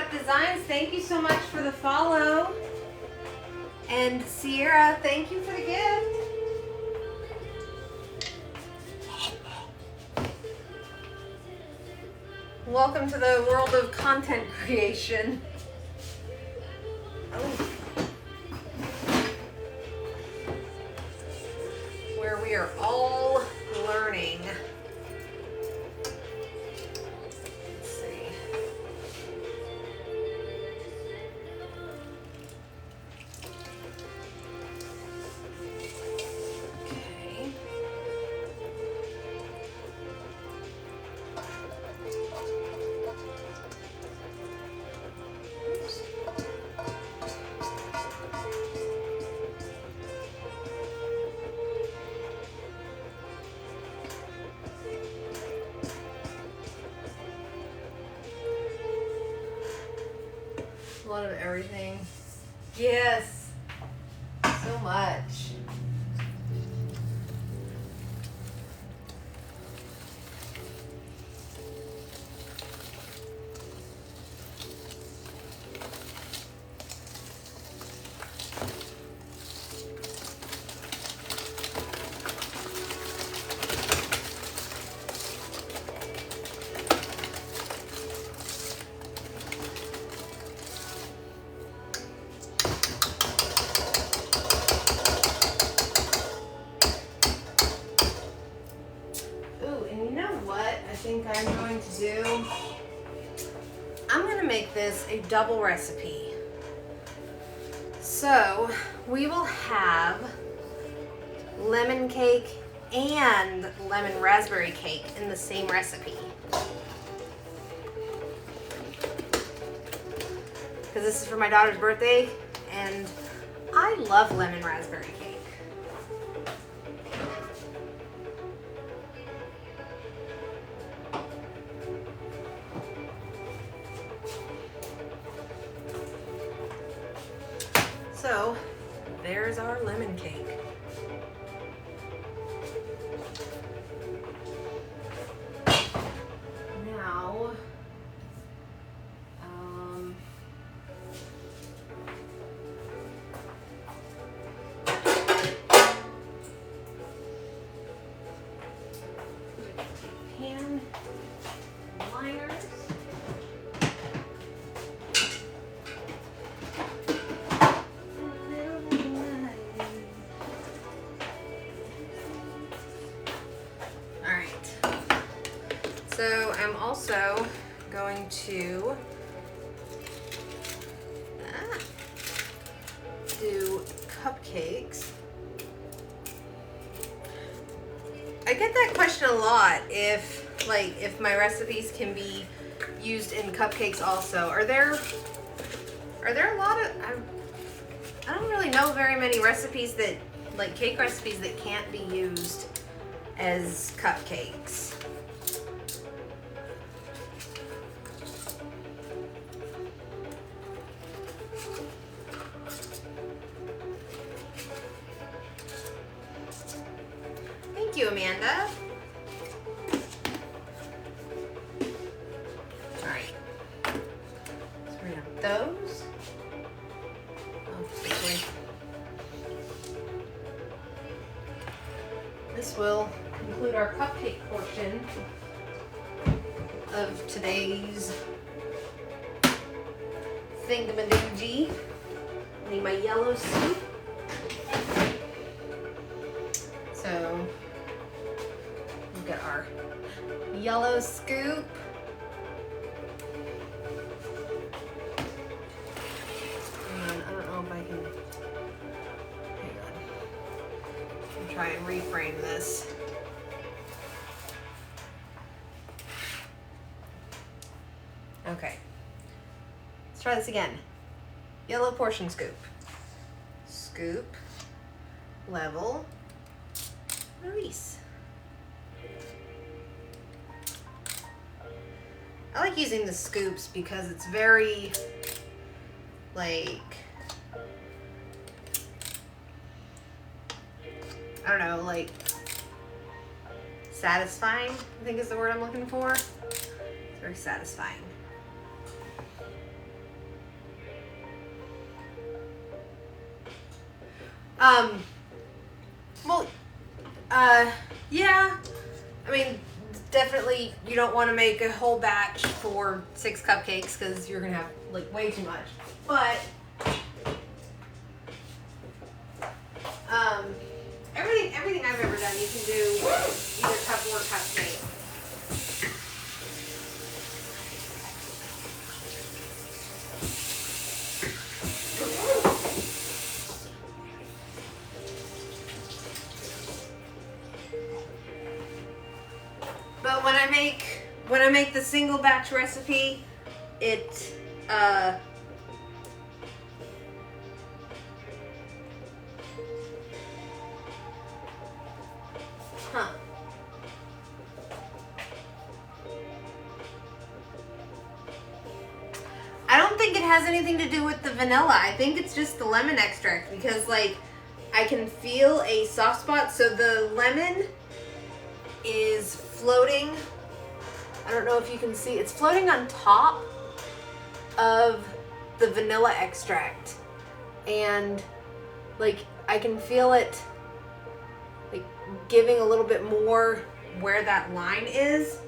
Cut Designs, thank you so much for the follow. And Sierra, thank you for the gift. Welcome to the world of content creation. Oh. Where we are all learning. Let's see. Okay. Oops. A lot of everything. Yes. So much. I'm going to do, I'm going to make this a double recipe. So we will have lemon cake and lemon raspberry cake in the same recipe. Because this is for my daughter's birthday and I love lemon raspberry cake. So, there's our lemon cake. Now, pan liners. So I'm also going to do cupcakes. I get that question a lot if my recipes can be used in cupcakes also. Are there a lot of, I don't really know very many recipes that, like cake recipes that can't be used as cupcakes. Thank you, Amanda. All right. So we're gonna have those. Oh, this way. This will conclude our cupcake portion of today's thingamadoogie. I need my yellow soup. So we've got our yellow scoop. And I don't know if I can, hang on. I'll try and reframe this. Okay, let's try this again. Yellow portion scoop. Scoop, level, release. I like using the scoops because it's very, like, I don't know, like, satisfying, I think is the word I'm looking for. It's very satisfying. Well, yeah. I mean, definitely you don't want to make a whole batch for 6 cupcakes because you're gonna have like way too much. But everything I've ever done, you can do either cup or cupcake. But when I make the single batch recipe, it I don't think it has anything to do with the vanilla. I think it's just the lemon extract because like I can feel a soft spot. So the lemon is floating. I don't know if you can see. It's floating on top of the vanilla extract. And like I can feel it like giving a little bit more where that line is.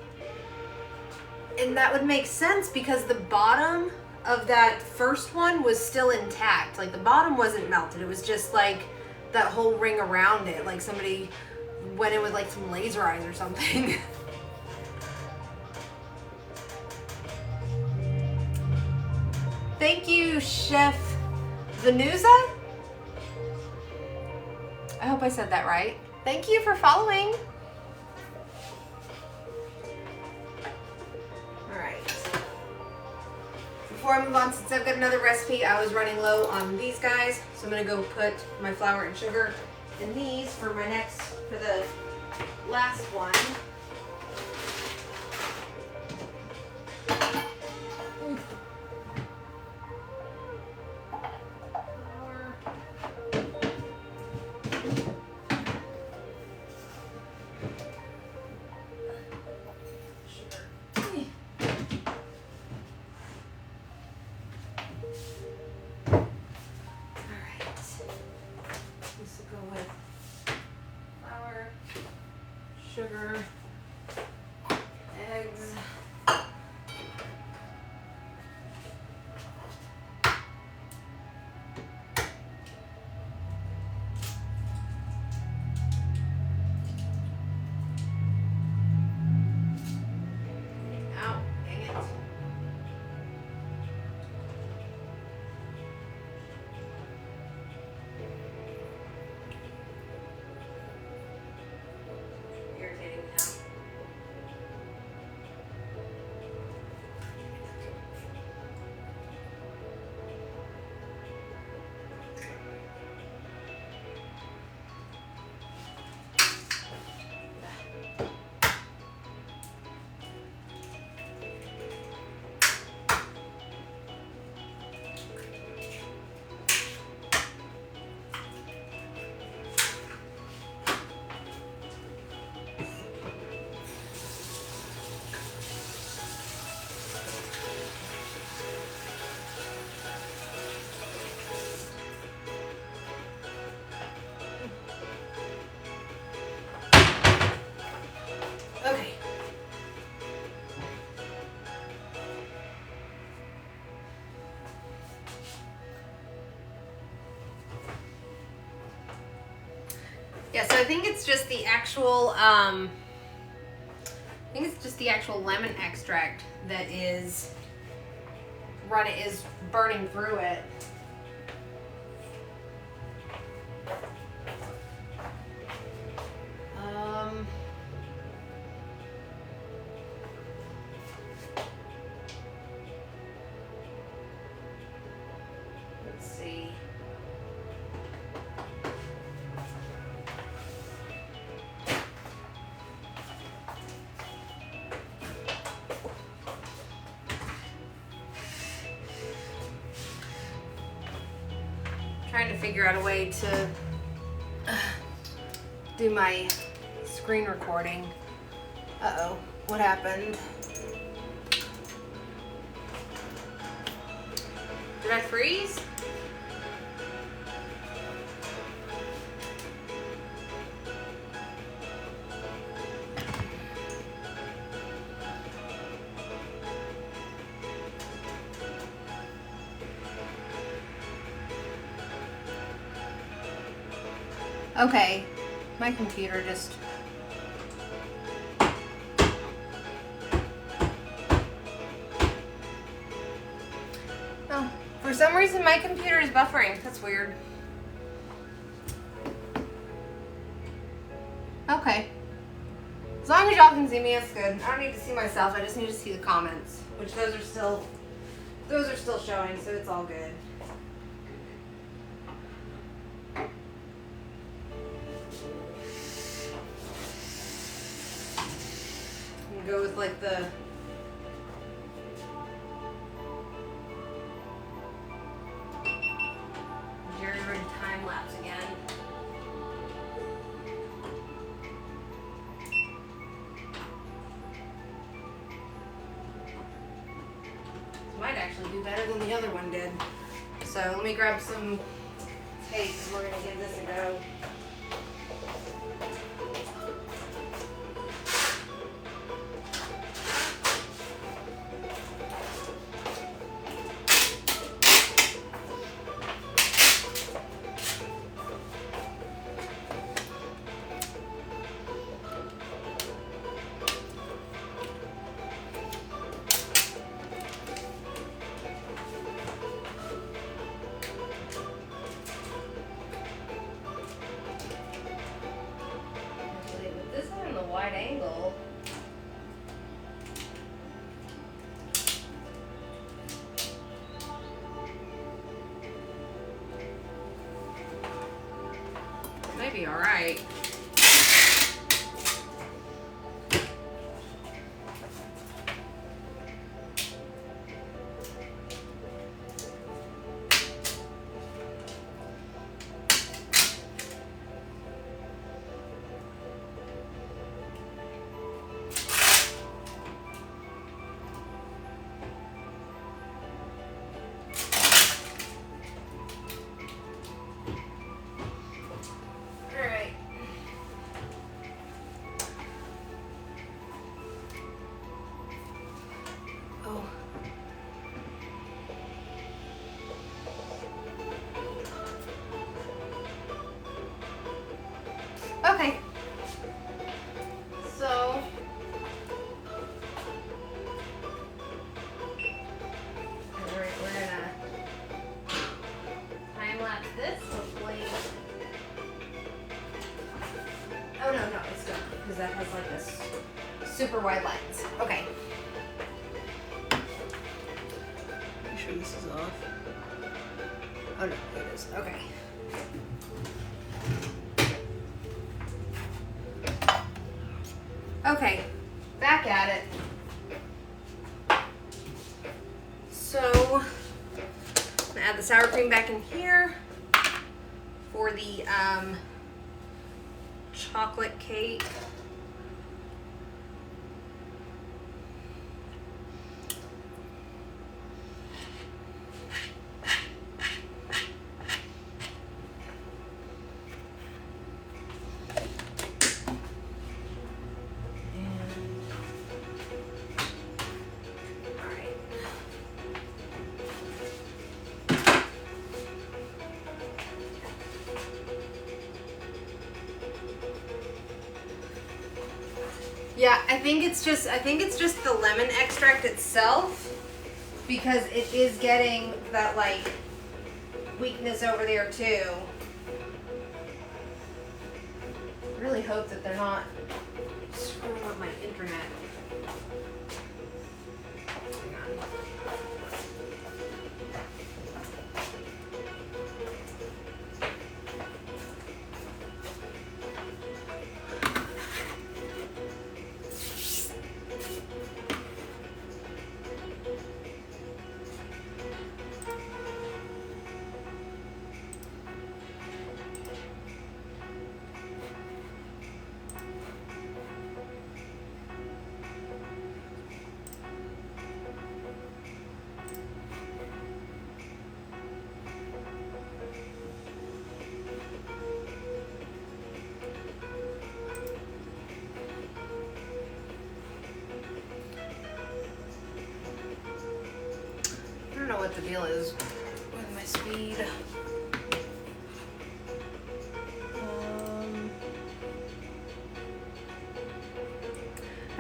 And that would make sense because the bottom of that first one was still intact. Like the bottom wasn't melted. It was just like that whole ring around it. Like somebody went in with like some laser eyes or something. Thank you, Chef Venusa. I hope I said that right. Thank you for following. All right. Before I move on, since I've got another recipe, I was running low on these guys, so I'm gonna go put my flour and sugar in these for the last one. Sugar, eggs, ow, dang it. Irritating me now. Okay. Yeah, so I think it's just the actual lemon extract that is burning through it. Let's see. Trying to figure out a way to do my screen recording. Uh-oh, what happened? Did I freeze? Okay, my computer just... Oh, for some reason my computer is buffering. That's weird. Okay. As long as y'all can see me, it's good. I don't need to see myself. I just need to see the comments, which those are still showing, so it's all good. Go with like the Jerry Rig time lapse again. Might actually do better than the other one did. So let me grab some tape and we're gonna give this a go. Wide angle. Might be all right. Okay, so we're gonna time lapse this, hopefully. Oh no, it's good because that has like this super wide lens. Okay. Make sure this is off. Oh no, it is. Okay. Okay, back at it. So, I'm gonna add the sour cream back in here for the chocolate cake. Yeah, I think it's just the lemon extract itself, because it is getting that like weakness over there too. I really hope that they're not screwing up my internet. Hang on. I don't know what the deal is with my speed.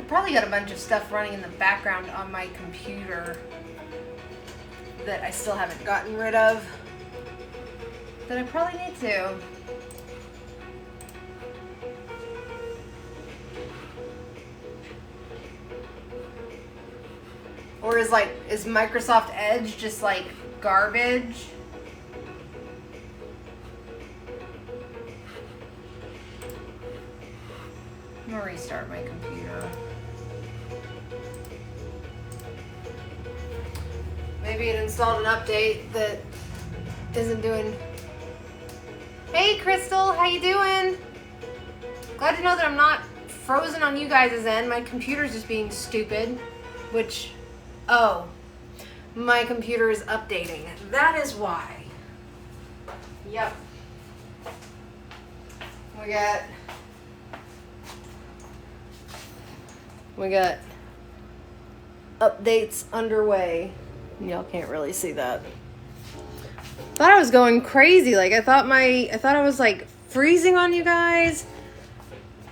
probably got a bunch of stuff running in the background on my computer that I still haven't gotten rid of that I probably need to. Or is Microsoft Edge just like garbage? I'm gonna restart my computer. Maybe it installed an update that isn't doing. Hey Crystal, how you doing? Glad to know that I'm not frozen on you guys' end. My computer's just being stupid, which, oh, my computer is updating. That is why. Yep. We got updates underway. Y'all can't really see that. Thought I was going crazy. Like I thought I was like freezing on you guys.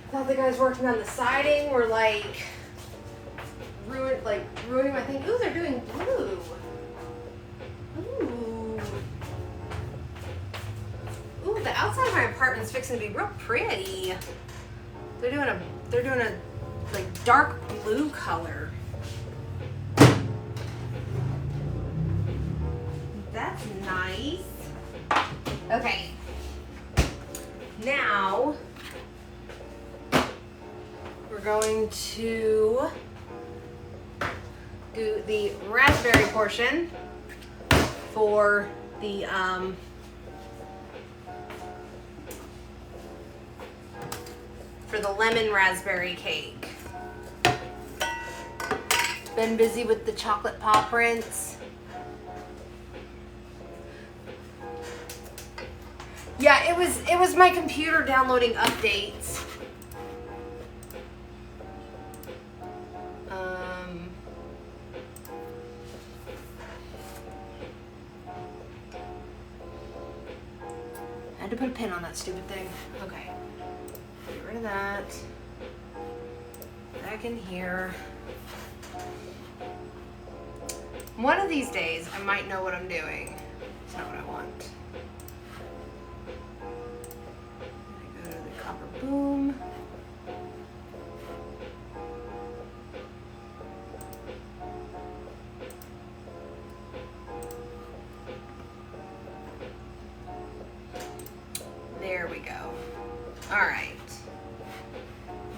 I thought the guys working on the siding were like ruining my thing. Ooh, they're doing blue. Ooh. Ooh, the outside of my apartment's fixing to be real pretty. They're doing a like dark blue color. That's nice. Okay. Now we're going to do the raspberry portion for the lemon raspberry cake. Been busy with the chocolate paw prints. Yeah, it was my computer downloading updates. I had to put a pin on that stupid thing. Okay. Get rid of that. Back in here. One of these days, I might know what I'm doing. It's not what I want. I go to the copper boom. There we go. All right.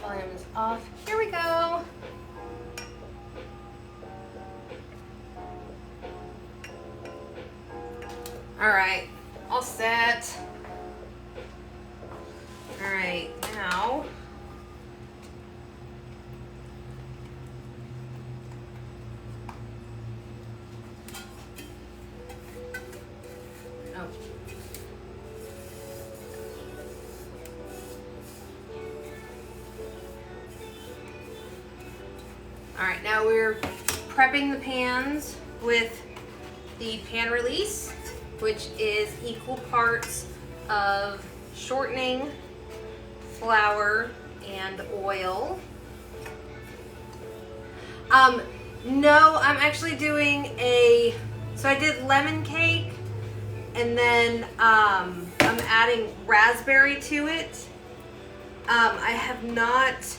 Volume is off. Here we go. All right, all set. All right, now all right, now we're prepping the pans with the pan release, which is equal parts of shortening, flour, and oil. No, I'm actually doing so I did lemon cake, and then I'm adding raspberry to it. I have not,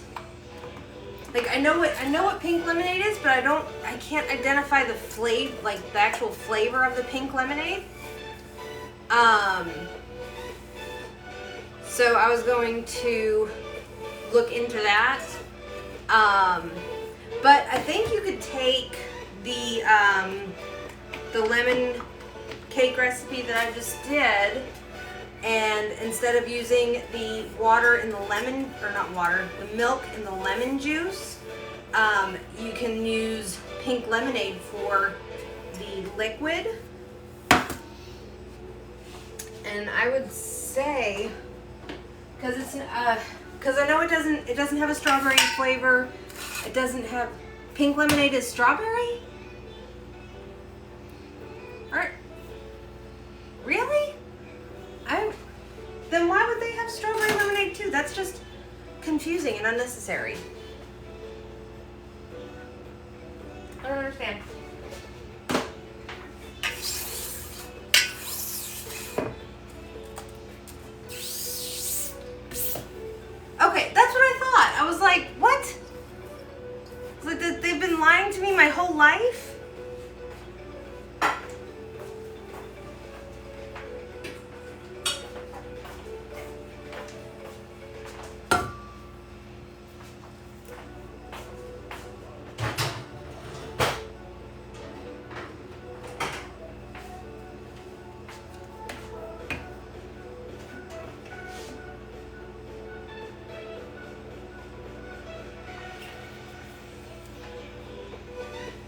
I know what pink lemonade is, but I can't identify the flavor, the actual flavor of the pink lemonade. So I was going to look into that. But I think you could take the lemon cake recipe that I just did, and instead of using the water in the lemon, or not water, the milk in the lemon juice, you can use pink lemonade for the liquid. And I would say, because I know it doesn't have a strawberry flavor. It doesn't have, pink lemonade is strawberry? Really? Then why would they have strawberry lemonade too? That's just confusing and unnecessary.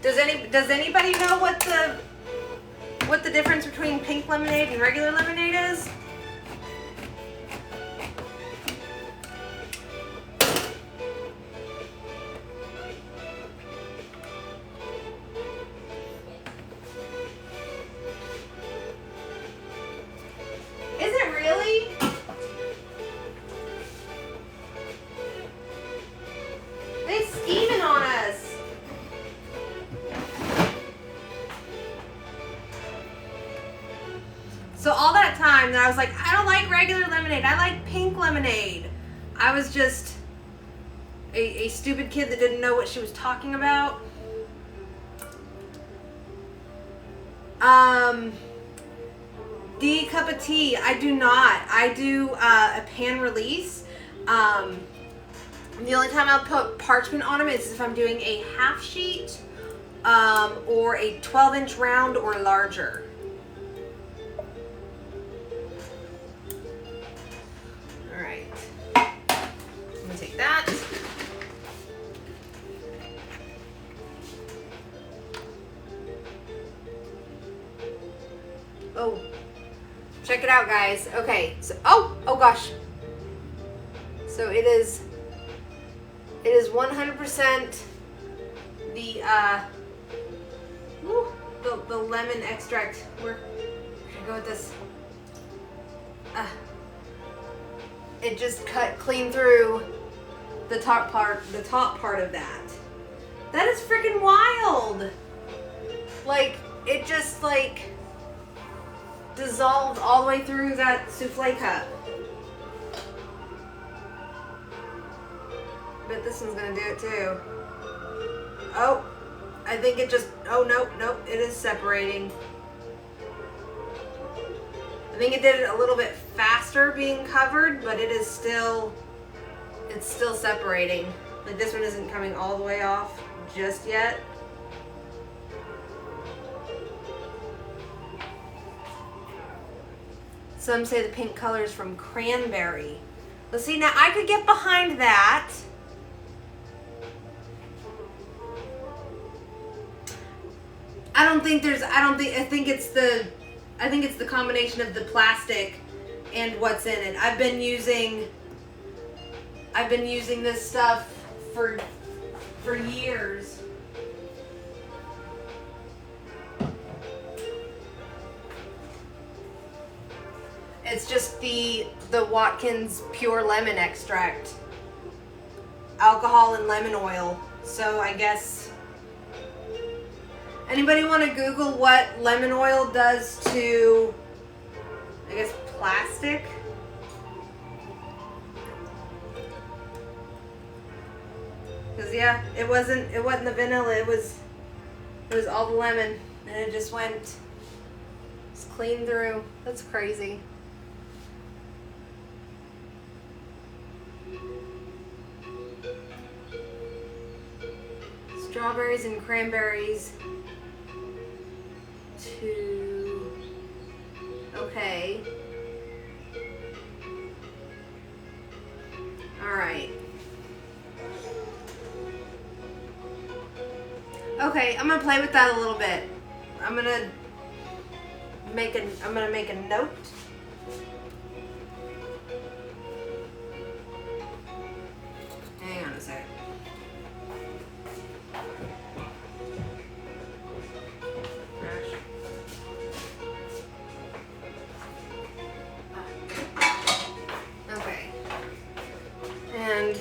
Does anybody know what the difference between pink lemonade and regular lemonade is? Is it really? They scheming on us. So all that time that I was like, I don't like regular lemonade, I like pink lemonade. I was just a stupid kid that didn't know what she was talking about. D cup of tea, I do not. I do a pan release. The only time I'll put parchment on them is if I'm doing a half sheet or a 12-inch round or larger. All right, let me take that. Oh, check it out, guys. Okay, so oh gosh. So it is 100% the lemon extract. Where should I go with this? It just cut clean through the top part of that. That is freaking wild. Like, it just like dissolved all the way through that souffle cup. But this one's gonna do it too. Oh, I think it just, oh nope, it is separating. I think it did it a little bit faster being covered, but it's still separating. Like, this one isn't coming all the way off just yet. Some say the pink color is from cranberry. Let's see, now I could get behind that. I think it's the combination of the plastic and what's in it. I've been using this stuff for years. It's just the Watkins pure lemon extract, alcohol and lemon oil. So I guess, anybody want to Google what lemon oil does to, I guess, plastic? Because yeah, it wasn't the vanilla, it was all the lemon, and it just went clean through. That's crazy. Strawberries and cranberries. Okay. All right. Okay, I'm gonna play with that a little bit. I'm gonna make a note. Hang on a sec. Okay. And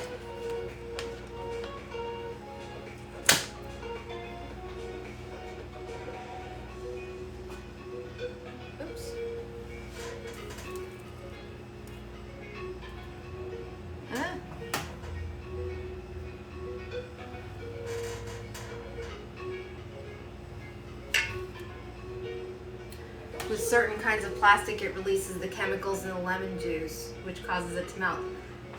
oops. With certain kinds of plastic, it releases the chemicals in the lemon juice, which causes it to melt.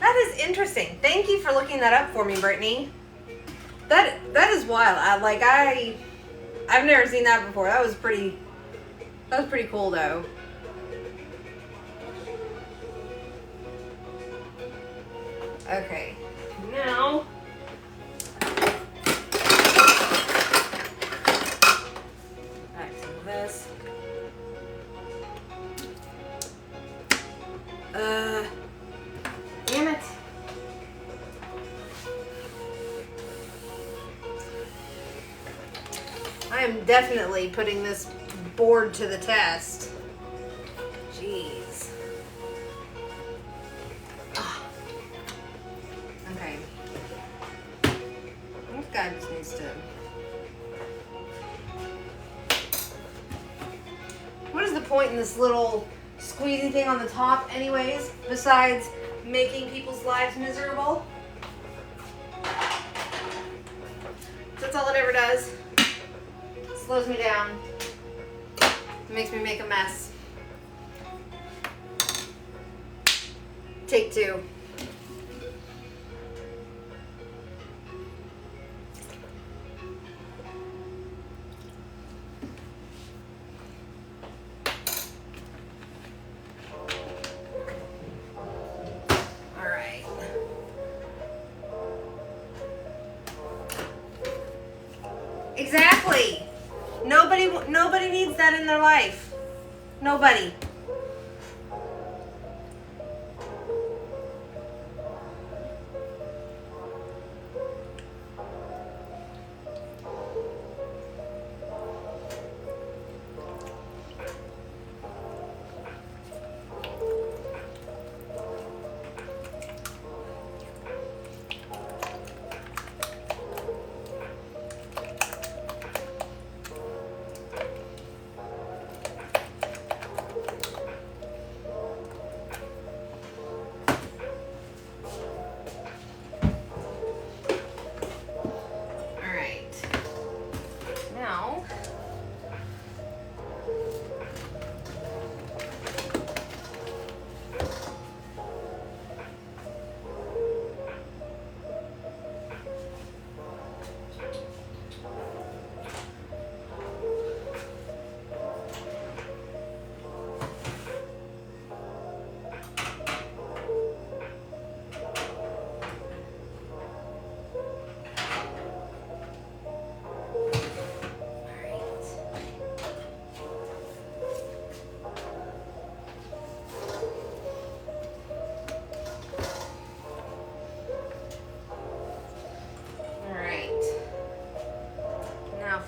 That is interesting. Thank you for looking that up for me, Brittany. That is wild. I've never seen that before. That was pretty cool though. Okay. Now this. Damn it. I am definitely putting this board to the test. Jeez. Okay. This guy just needs to... What is the point in this little squeezy thing on the top anyways, besides making people's lives miserable? That's all it ever does. It slows me down. It makes me make a mess. Take two. Exactly. Nobody needs that in their life. Nobody.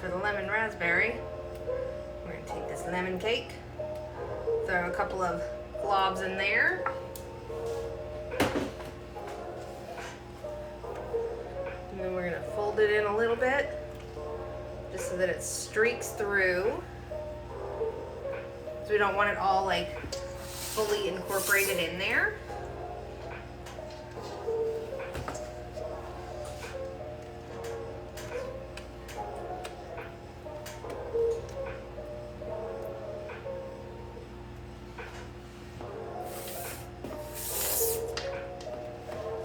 For the lemon raspberry, we're going to take this lemon cake, throw a couple of globs in there, and then we're going to fold it in a little bit just so that it streaks through, so we don't want it all like fully incorporated in there.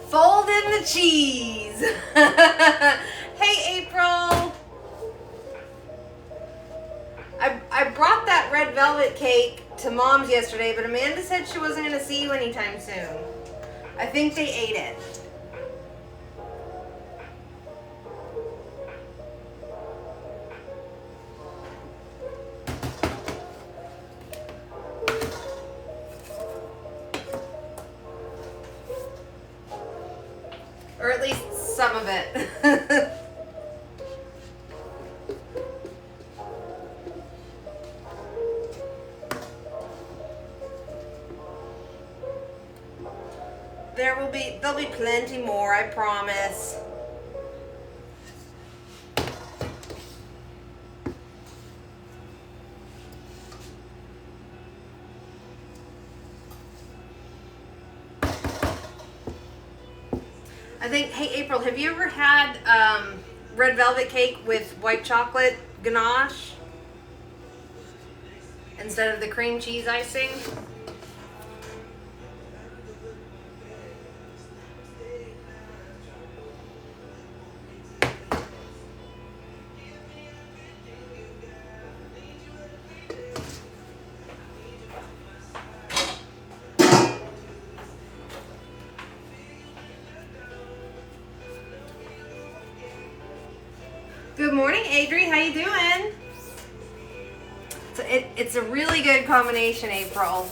Fold in the cheese. Hey, April. I brought that red velvet cake to Mom's yesterday, but Amanda said she wasn't going to see you anytime soon. I think they ate it. Or at least some of it. There'll be plenty more, I promise. I think, hey April, have you ever had red velvet cake with white chocolate ganache instead of the cream cheese icing? Good morning, Adri. How you doing? So it's a really good combination, April.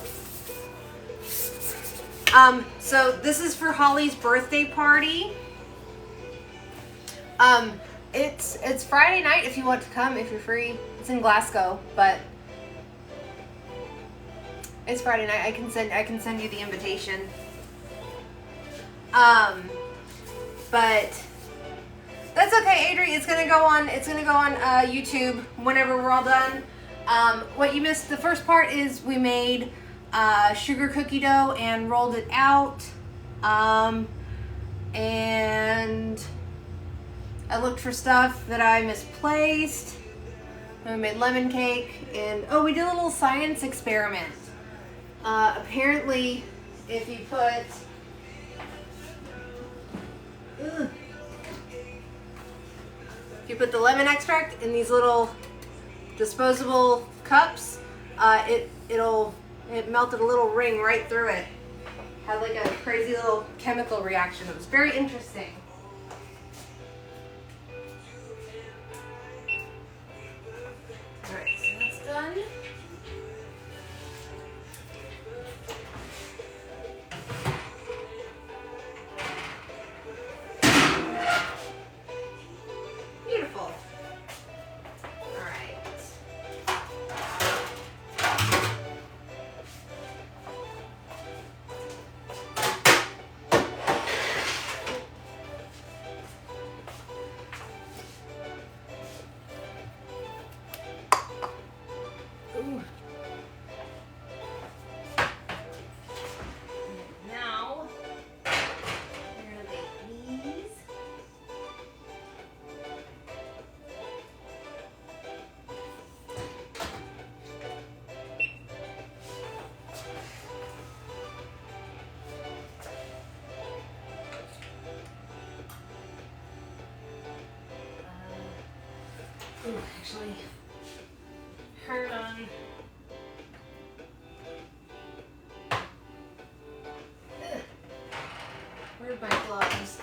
So this is for Holly's birthday party. It's Friday night if you want to come, if you're free. It's in Glasgow, but it's Friday night. I can send you the invitation. But that's okay, Adri. It's gonna go on YouTube whenever we're all done. What you missed, the first part is we made sugar cookie dough and rolled it out. And I looked for stuff that I misplaced. And we made lemon cake, and we did a little science experiment. Apparently, if you put the lemon extract in these little disposable cups, it melted a little ring right through it. Had like a crazy little chemical reaction. It was very interesting. Alright, so that's done. Beautiful. Alright. Ooh. Now, we're gonna make these. Actually, hurt on. Ugh. Where'd my gloves?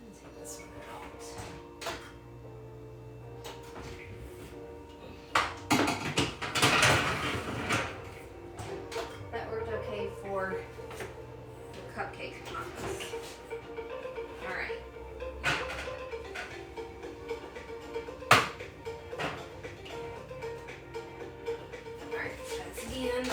Let's take this one out. That worked okay for cupcake muffins. All right. All right, try this again.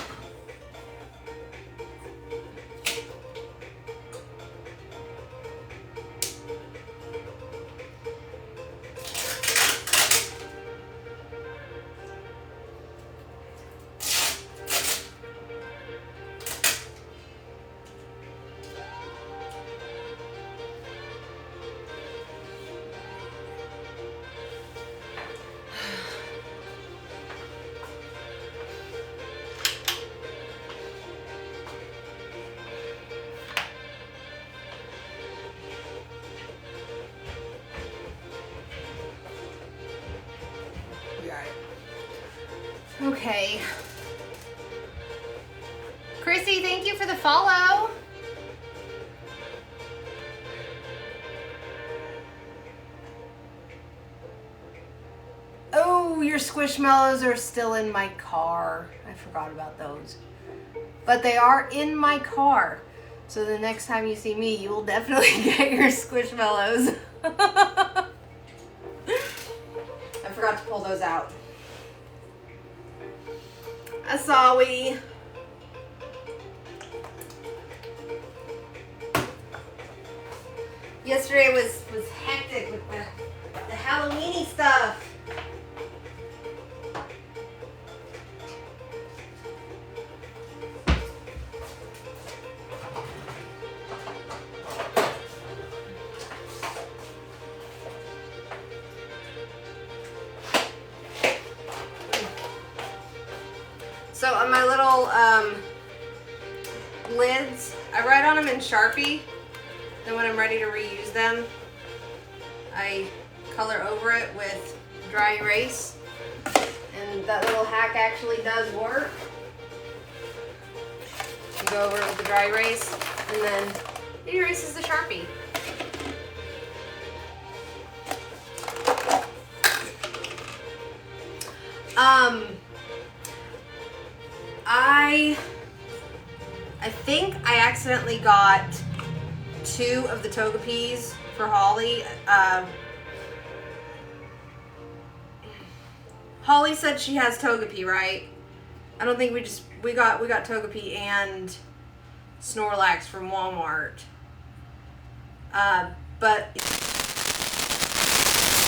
Okay. Chrissy, thank you for the follow. Oh, your squishmallows are still in my car. I forgot about those. But they are in my car. So the next time you see me, you will definitely get your squishmallows. I forgot to pull those out. Asawi. Yesterday was hectic with the Halloween-y stuff. So on my little lids, I write on them in Sharpie. Then when I'm ready to reuse them, I color over it with dry erase. And that little hack actually does work. You go over it with the dry erase, and then it erases the Sharpie. I think I accidentally got 2 of the Togepis for Holly. Holly said she has Togepi, right? I don't think we got Togepi and Snorlax from Walmart. But